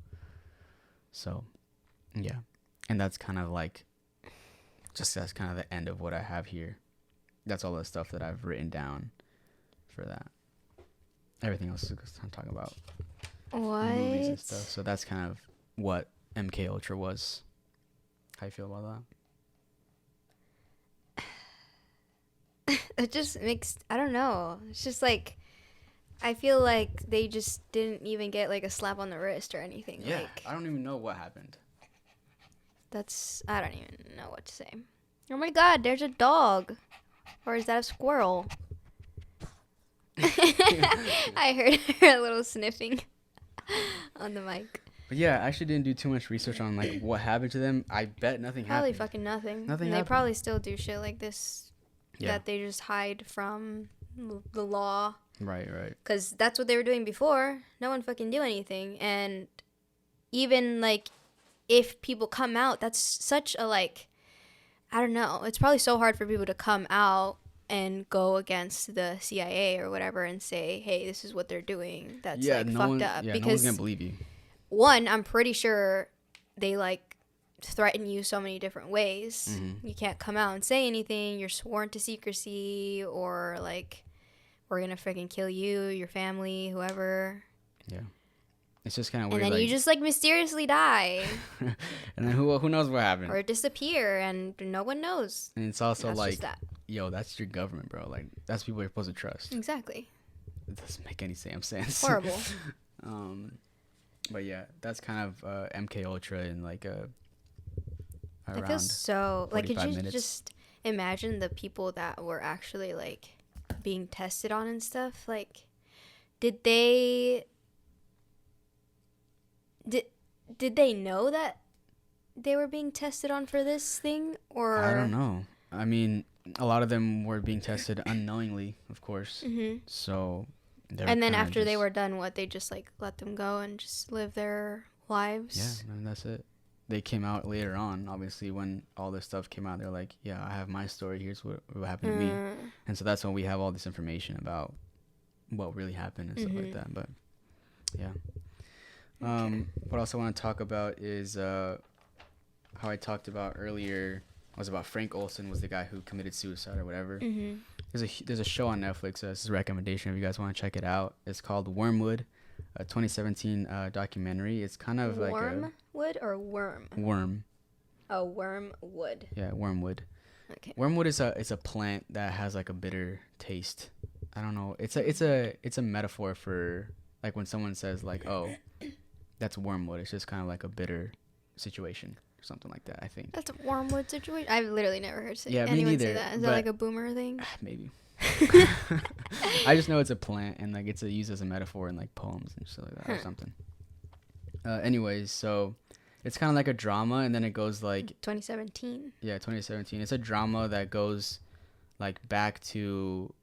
So, yeah, and that's kind of like, that's kind of the end of what I have here. That's all the stuff that I've written down for that. Everything else is I'm talking about movies and stuff. So that's kind of what MKUltra was. How you feel about that? It just makes, I don't know. It's just like, I feel like they just didn't even get like a slap on the wrist or anything. Yeah, like, I don't even know what happened. I don't even know what to say. Oh my God, there's a dog. Or is that a squirrel? I heard her a little sniffing on the mic. But yeah, I actually didn't do too much research on like what happened to them. I bet nothing happened. Probably fucking nothing. Nothing They happened. probably still do shit like this that they just hide from the law. Right. Because that's what they were doing before. No one fucking do anything. And even like if people come out, that's such a like, I don't know. It's probably so hard for people to come out and go against the CIA or whatever and say, hey, this is what they're doing. That's like fucked up. Yeah, because no one's gonna believe you. One, I'm pretty sure they like threaten you so many different ways. Mm-hmm. You can't come out and say anything. You're sworn to secrecy, or like, we're gonna freaking kill you, your family, whoever. Yeah. It's just kind of weird. And then you just like mysteriously die. And then who knows what happened? Or disappear and no one knows. And it's also that's like, yo, that's your government, bro. Like, that's people you're supposed to trust. Exactly. It doesn't make any sense. Horrible. But yeah, that's kind of MKUltra in like around I feel so like, could you minutes. just imagine the people that were actually like being tested on and stuff? Like, did they know that they were being tested on for this thing? Or I don't know. I mean, a lot of them were being tested unknowingly, of course. Mm-hmm. So and then after they were done, they just like let them go and just live their lives? Yeah, and that's it. They came out later on, obviously, when all this stuff came out. They're like, yeah, I have my story. Here's what happened to me. And so that's when we have all this information about what really happened and stuff like that. But yeah. What else I want to talk about is how I talked about earlier was about Frank Olson was the guy who committed suicide or whatever. Mm-hmm. There's a show on Netflix. This is a recommendation if you guys want to check it out. It's called Wormwood, a 2017 documentary. It's kind of like Wormwood or worm? Worm. Oh, Wormwood. Yeah, Wormwood. Okay. Wormwood is a plant that has like a bitter taste. I don't know. It's a metaphor for like when someone says like, oh, that's wormwood. It's just kind of like a bitter situation or something like that, I think. That's a wormwood situation? I've literally never heard anyone me neither, say that. Is that like a boomer thing? Maybe. I just know it's a plant and like it's used as a metaphor in like poems and stuff like that or something. Anyways, so it's kind of like a drama, and then it goes like 2017. Yeah, 2017. It's a drama that goes like back to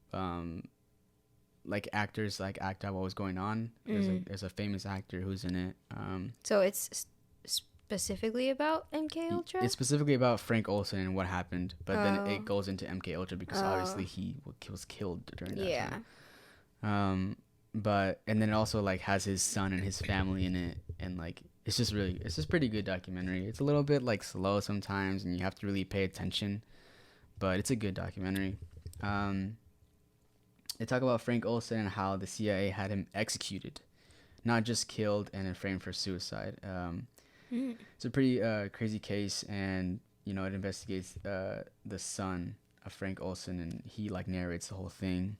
like actors like act out what was going on. There's a famous actor who's in it. So it's specifically about MKUltra? It's specifically about Frank Olson and what happened, but then it goes into MKUltra because obviously he was killed during that time. But and then it also like has his son and his family in it, and like it's just pretty good documentary. It's a little bit like slow sometimes, and you have to really pay attention, but it's a good documentary. They talk about Frank Olson and how the CIA had him executed, not just killed and then framed for suicide. It's a pretty crazy case, and it investigates the son of Frank Olson, and he like narrates the whole thing.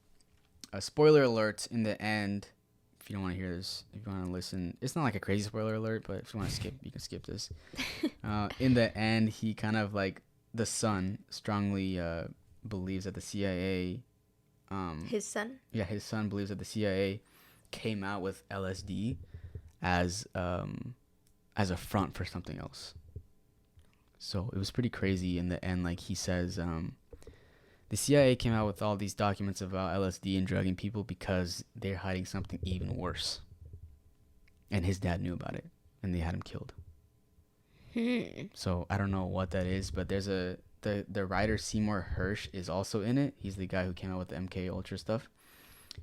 Spoiler alert, in the end, if you don't want to hear this, if you want to listen, it's not like a crazy spoiler alert, but if you want to skip, you can skip this. In the end, he kind of like, the son strongly believes that the CIA... his son? Yeah, his son believes that the CIA came out with LSD as a front for something else. So it was pretty crazy in the end. Like he says, the CIA came out with all these documents about LSD and drugging people because they're hiding something even worse. And his dad knew about it, and they had him killed. So I don't know what that is, but there's the writer Seymour Hersh is also in it. He's the guy who came out with the MKUltra stuff.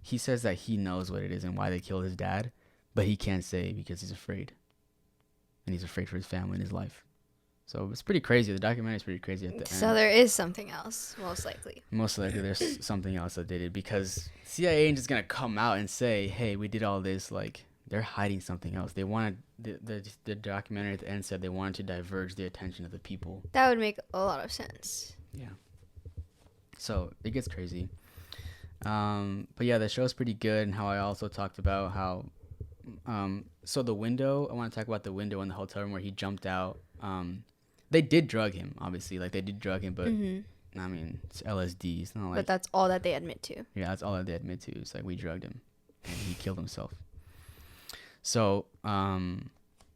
he says that he knows what it is and why they killed his dad, but he can't say because he's afraid. And he's afraid for his family and his life. So it's pretty crazy. The documentary is pretty crazy at the end. So there is something else, most likely. Most likely there's something else that they did, because CIA ain't just going to come out and say, hey, we did all this. Like, they're hiding something else. They wanted, the documentary at the end said they wanted to diverge the attention of the people. That would make a lot of sense. Yeah. So it gets crazy. But yeah, the show's pretty good, and how I also talked about how, so the window, I want to talk about the window in the hotel room where he jumped out. They did drug him, obviously. Like, they did drug him, but, I mean, it's LSD. It's not like... But that's all that they admit to. Yeah, that's all that they admit to. It's like, we drugged him, and he killed himself. So,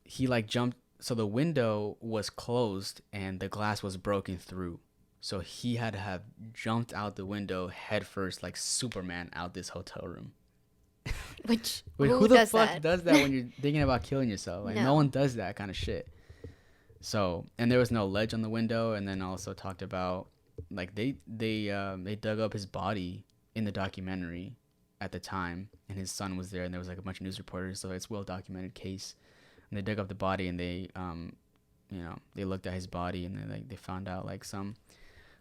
he, like, jumped... So the window was closed, and the glass was broken through. So he had to have jumped out the window head first, like Superman, out this hotel room. Which, who the fuck does that when you're thinking about killing yourself? Like, no one does that kind of shit. So, and there was no ledge on the window, and then also talked about, like, they dug up his body in the documentary at the time, and his son was there, and there was, like, a bunch of news reporters, so it's a well-documented case. And they dug up the body, and they, they looked at his body, and they found out, like, some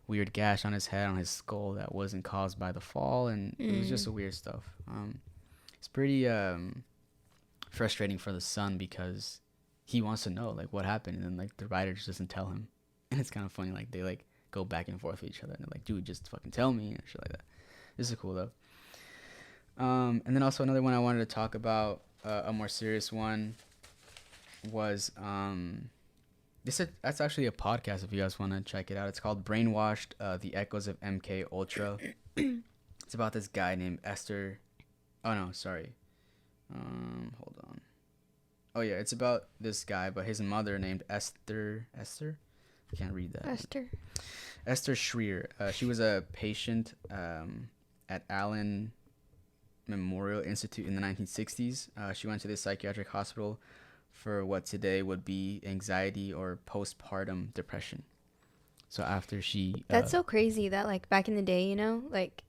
weird gash on his head, on his skull, that wasn't caused by the fall, and it was just weird stuff. It's pretty frustrating for the son, because he wants to know, like, what happened, and then, like, the writer just doesn't tell him. And it's kind of funny, like, they, like, go back and forth with each other, and they're like, dude, just fucking tell me, and shit like that. This is cool, though. And then also another one I wanted to talk about, a more serious one, was that's actually a podcast if you guys want to check it out. It's called Brainwashed: The Echoes of MKUltra. It's about this guy named Esther. Oh no, sorry. Hold on. Oh yeah, it's about this guy, but his mother named Esther. I can't read that. Esther Schrier. She was a patient at Allen Memorial Institute in the 1960s. She went to this psychiatric hospital for what today would be anxiety or postpartum depression. So after she... That's so crazy that, like, back in the day, you know, like,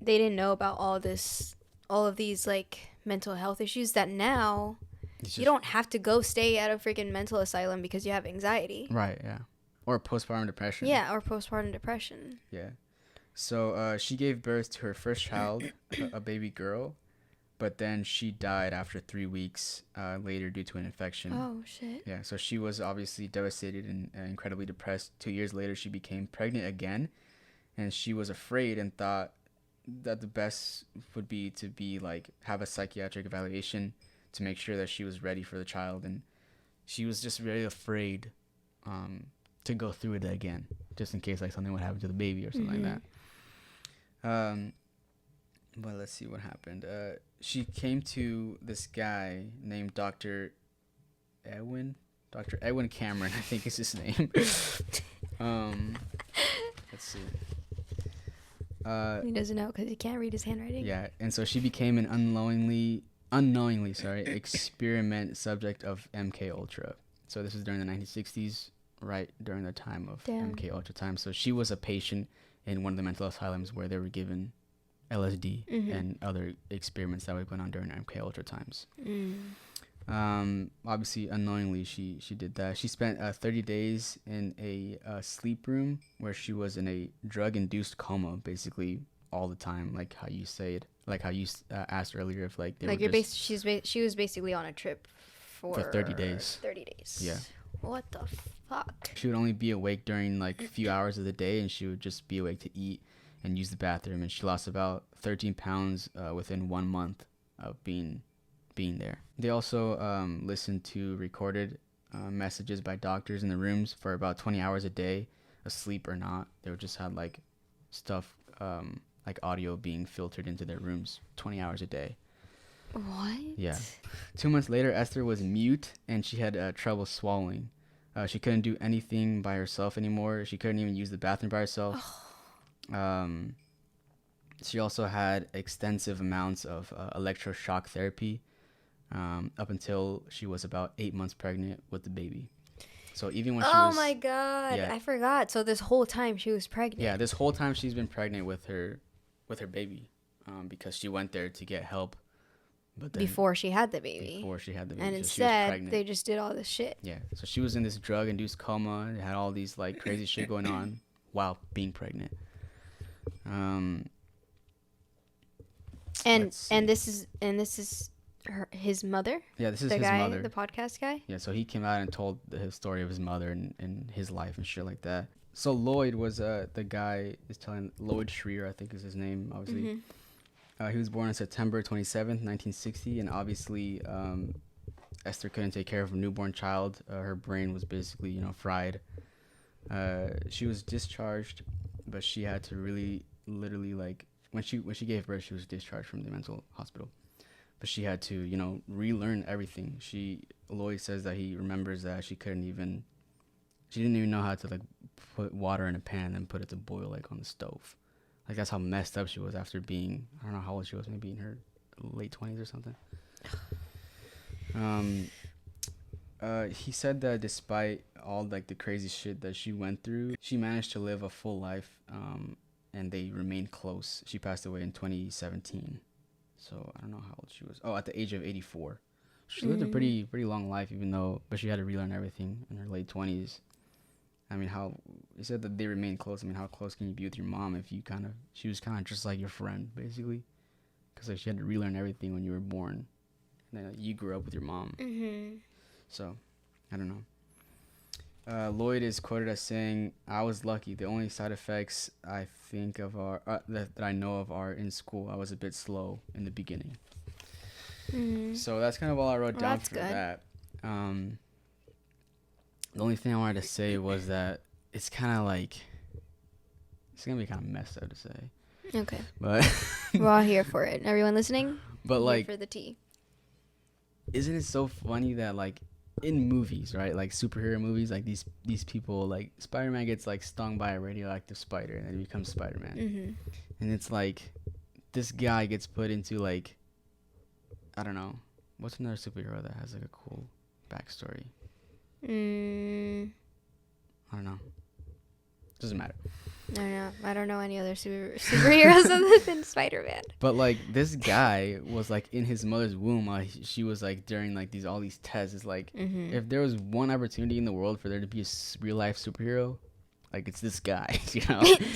they didn't know about all of these, like, mental health issues that now you don't have to go stay at a freaking mental asylum because you have anxiety. Right, yeah. Or postpartum depression. Yeah, or postpartum depression. Yeah. So she gave birth to her first child, a baby girl, but then she died after 3 weeks later due to an infection. Oh, shit. Yeah, so she was obviously devastated and incredibly depressed. 2 years later, she became pregnant again, and she was afraid and thought that the best would be to have a psychiatric evaluation to make sure that she was ready for the child, and she was just very afraid to go through it again, just in case, like, something would happen to the baby or something like that. But let's see what happened. She came to this guy named Dr. Edwin Cameron, I think is his name. Let's see. He doesn't know because he can't read his handwriting. Yeah, and so she became an unknowingly, experiment subject of MKUltra. So this was during the 1960s, right during the time of MKUltra time. So she was a patient in one of the mental asylums where they were given LSD and other experiments that were going on during MKUltra times. Obviously, unknowingly, she did that. She spent 30 days in a sleep room where she was in a drug-induced coma, basically all the time, like how you say it, like how you asked earlier, if like they like were just, she was basically on a trip for 30 days. 30 days. Yeah. What the fuck? She would only be awake during like a few hours of the day, and she would just be awake to eat and use the bathroom. And she lost about 13 pounds within 1 month of being there. They also listened to recorded messages by doctors in the rooms for about 20 hours a day, asleep or not. They would just have like stuff like audio being filtered into their rooms 20 hours a day. What? Yeah. 2 months later, Esther was mute and she had trouble swallowing. She couldn't do anything by herself anymore. She couldn't even use the bathroom by herself. She also had extensive amounts of electroshock therapy up until she was about 8 months pregnant with the baby. So even when she was... Oh my God. Yeah. I forgot. So this whole time she was pregnant. Yeah, this whole time she's been pregnant with her baby. because she went there to get help. But then, before she had the baby. And instead, they just did all this shit. Yeah. So she was in this drug-induced coma and had all these like crazy shit going on while being pregnant. And this is his mother. Yeah, this is his mother. The podcast guy. Yeah, so he came out and told his story of his mother and his life and shit like that. So Lloyd was the guy is telling Lloyd Schrier, I think is his name, obviously. Mm-hmm. He was born on September 27th, 1960, and obviously Esther couldn't take care of a newborn child. Her brain was basically, fried. She was discharged, but she had to literally, like, when she gave birth, she was discharged from the mental hospital. But she had to, relearn everything. Lloyd says that he remembers that she didn't even know how to, like, put water in a pan and put it to boil, like, on the stove. Like, that's how messed up she was after being, I don't know how old she was, maybe in her late 20s or something. He said that despite all, like, the crazy shit that she went through, she managed to live a full life, and they remained close. She passed away in 2017. So, I don't know how old she was. Oh, at the age of 84. She lived a pretty long life, but she had to relearn everything in her late 20s. I mean, he said that they remained close. I mean, how close can you be with your mom if she was kind of just like your friend, basically? Because, like, she had to relearn everything when you were born. And then you grew up with your mom. Mm-hmm. So, I don't know. Lloyd is quoted as saying, "I was lucky. The only side effects I think of that I know of are in school. I was a bit slow in the beginning." Mm-hmm. So that's kind of all I wrote down for that. The only thing I wanted to say was that it's kind of like, it's going to be kind of messed up to say. Okay. But we're all here for it. Everyone listening? But like, for the tea. Isn't it so funny that, like, in movies, right? Like superhero movies, like these people, like Spider-Man gets like stung by a radioactive spider and then he becomes Spider-Man. Mm-hmm. And it's like this guy gets put into, like, I don't know, what's another superhero that has like a cool backstory? I don't know. Doesn't matter. I don't know any other superheroes other than Spider-Man. But like this guy was like in his mother's womb. She was like during like all these tests. It's like if there was one opportunity in the world for there to be a real life superhero, like it's this guy. Do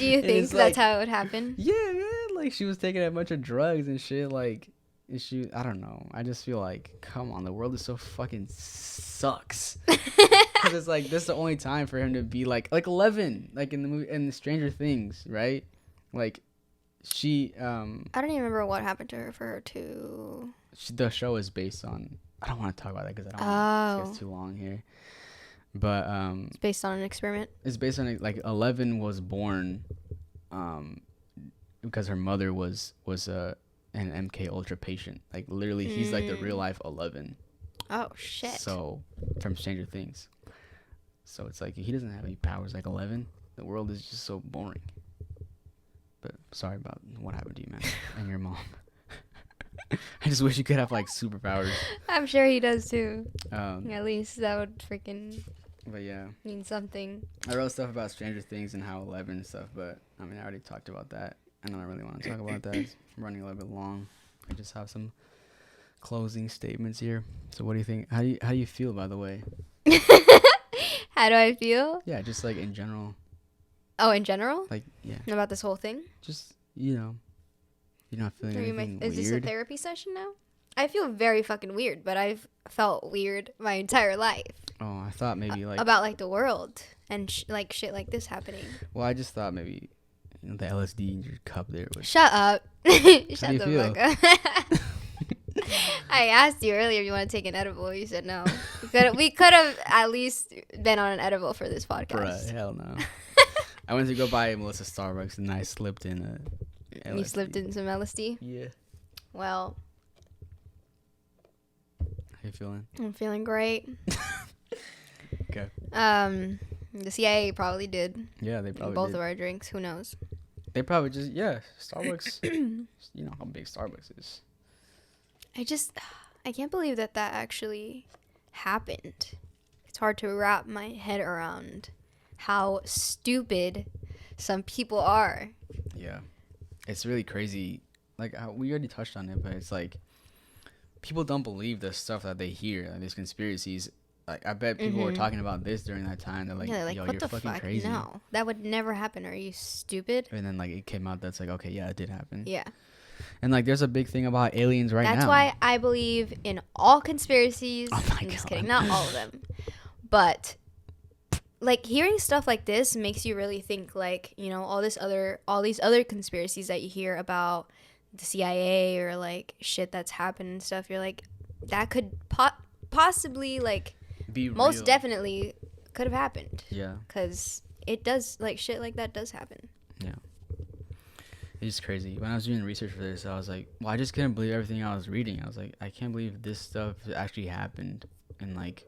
you think that's how it would happen? Yeah, man. Like she was taking a bunch of drugs and shit. Like I don't know. I just feel like, come on, the world is so fucking sucks. Because it's like this is the only time for him to be like 11, like in the movie in the Stranger Things, right? Like she I don't even remember what happened to her for her to. The show is based on. I don't want to talk about that because I don't want to get too long here. But it's based on an experiment. It's based on like 11 was born, because her mother was an MKUltra patient. Like literally, he's like the real life 11. Oh shit! So from Stranger Things. So it's like he doesn't have any powers like 11. The world is just so boring. But sorry about what happened to you, man, and your mom. I just wish you could have like superpowers. I'm sure he does too. At least that would freaking. But yeah. Mean something. I wrote stuff about Stranger Things and how 11 and stuff, but I mean I already talked about that. I don't really want to talk about that. It's running a little bit long. I just have some closing statements here. So what do you think? How do you feel, by the way? How do I feel? Yeah, just like in general. Oh, in general? Like, yeah. About this whole thing? Just, you're not feeling anything weird? Is this a therapy session now? I feel very fucking weird, but I've felt weird my entire life. Oh, I thought maybe like... about like the world and like shit like this happening. Well, I just thought maybe the LSD in your cup there was... Shut up. Shut the fuck up. I asked you earlier if you want to take an edible. You said no. We could have at least been on an edible for this podcast. Bruh, hell no. I went to go buy Melissa Starbucks and I slipped in LSD. You slipped in some LSD? Yeah. Well. How you feeling? I'm feeling great. Okay. The CIA probably did. Yeah, they probably both did. of our drinks. Who knows? They probably just, Starbucks, you know how big Starbucks is. I can't believe that actually happened. It's hard to wrap my head around how stupid some people are. Yeah. It's really crazy like we already touched on it, but it's like people don't believe the stuff that they hear, like these conspiracies. Like I bet people were talking about this during that time. They're like, yo, what you're the fucking crazy. No, that would never happen. Are you stupid? And then like it came out that's like, okay, yeah, it did happen. Yeah. And like there's a big thing about aliens now. That's why I believe in all conspiracies. Oh my God. I'm just kidding, not all of them. But like hearing stuff like this makes you really think, like, you know, all these other conspiracies that you hear about the CIA or like shit that's happened and stuff. You're like, that could possibly like be most real. Definitely could have happened. Yeah. Because it does, like, shit like that does happen. Yeah. It's just crazy. When I was doing research for this, I was like, well, I just couldn't believe everything I was reading. I was like, I can't believe this stuff actually happened. And like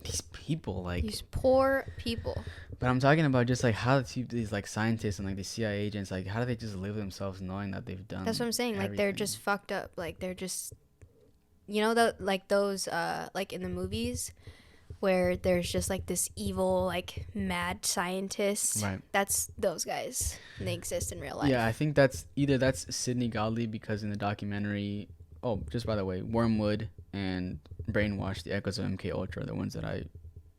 these people, like these poor people. But I'm talking about just like how these like scientists and like the CIA agents, like how do they just live themselves knowing that they've done? That's what I'm saying. Everything. Like they're just fucked up. Like they're just, you know, those like in the movies where there's just like this evil like mad scientist. Right. That's those guys. And they exist in real life. Yeah, I think that's Sidney Godley, because in the documentary, oh, just by the way, Wormwood and Brainwash, the Echoes of MKUltra are the ones that I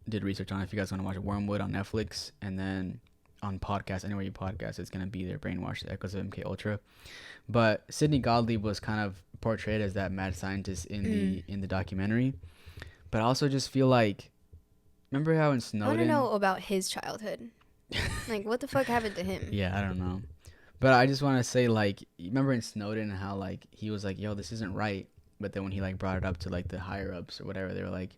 did research on. If you guys want to watch Wormwood on Netflix, and then on podcast, anywhere you podcast, it's going to be there, Brainwash, the Echoes of MKUltra. But Sidney Godley was kind of portrayed as that mad scientist in the documentary. But I also just feel like, remember how in Snowden... I want to know about his childhood. Like, what the fuck happened to him? Yeah, I don't know. But I just want to say, like, remember in Snowden how, like, he was like, yo, this isn't right. But then when he, like, brought it up to, like, the higher-ups or whatever, they were like,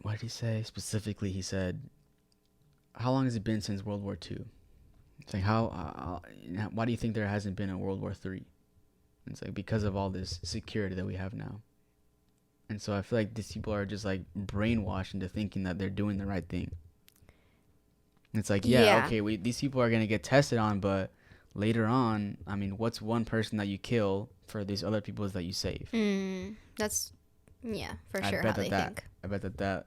what did he say? Specifically, he said, how long has it been since World War II? It's like, why do you think there hasn't been a World War III? It's like, because of all this security that we have now. And so I feel like these people are just like brainwashed into thinking that they're doing the right thing. And it's like, okay, these people are going to get tested on, but later on, I mean, what's one person that you kill for these other people that you save? That's, yeah, for sure how they think. I bet that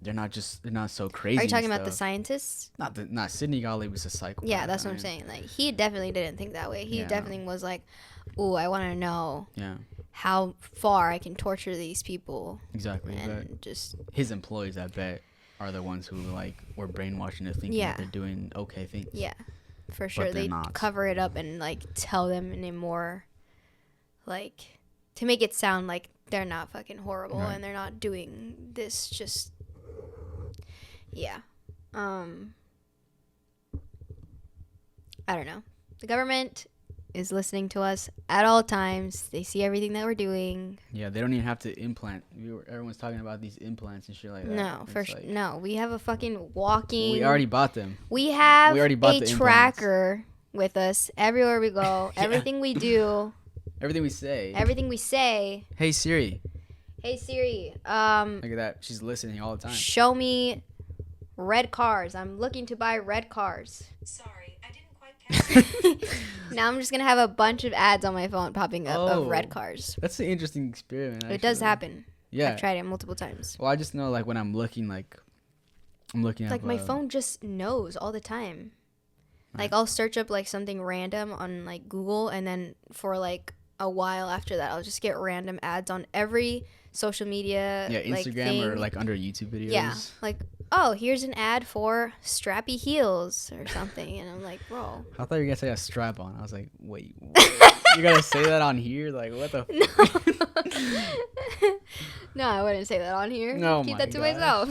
they're not so crazy. Are you talking about the scientists? Not Sidney Godley was a psychopath. Yeah, that's what I'm saying. Like, he definitely didn't think that way. He definitely was like, ooh, I want to know how far I can torture these people. Exactly. And just his employees, I bet, are the ones who like were brainwashed into thinking that they're doing okay things. Yeah, for sure. They cover it up and like tell them in a more like, to make it sound like they're not fucking horrible and they're not doing this just I don't know. The government is listening to us at all times. They see everything that we're doing. Yeah, they don't even have to implant. Everyone's talking about these implants and shit like that. No, no. We have a fucking walking. We already bought them. We have a tracker with us everywhere we go. Everything we do. Everything we say. Hey Siri. Look at that. She's listening all the time. Show me red cars. I'm looking to buy red cars. Sorry, I didn't quite catch that. Now I'm just going to have a bunch of ads on my phone popping up of red cars. That's an interesting experiment, actually. It does happen. Yeah. I've tried it multiple times. Well, I just know, like, when I'm looking at... Like, my phone just knows all the time. Right. Like, I'll search up, like, something random on, like, Google, and then for, like, a while after that, I'll just get random ads on every social media. Yeah, Instagram or, like, under YouTube videos. Yeah, like... oh, here's an ad for strappy heels or something. And I'm like, bro. I thought you were going to say a strap on. I was like, wait, you got to say that on here? Like, what the No, I wouldn't say that on here. No, keep that to myself.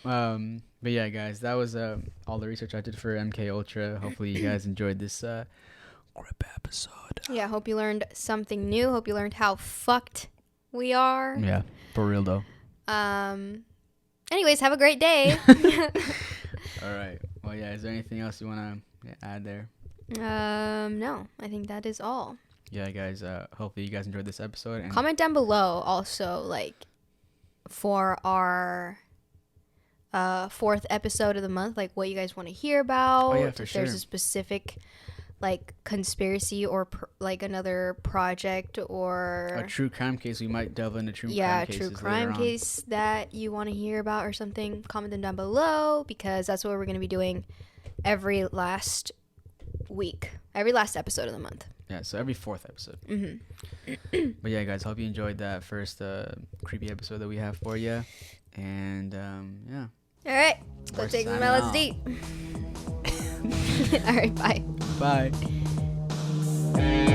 But yeah, guys, that was all the research I did for MKUltra. Hopefully you guys enjoyed this grip episode. Yeah, hope you learned something new. Hope you learned how fucked we are. Yeah, for real, though. Anyways, have a great day. All right. Well, yeah, is there anything else you want to add there? No, I think that is all. Yeah, guys, hopefully you guys enjoyed this episode. And comment down below also, like, for our 4th episode of the month, like, what you guys want to hear about. Oh, yeah, for if sure. There's a specific, like, conspiracy or, like, another project or... a true crime case. We might delve into true crime cases. Yeah, true crime case that you want to hear about or something. Comment them down below, because that's what we're going to be doing every last week, every last episode of the month. Yeah, so every 4th episode. Mm-hmm. But yeah, guys, hope you enjoyed that first creepy episode that we have for you. And yeah. All right, go take some LSD. All right, bye. Bye.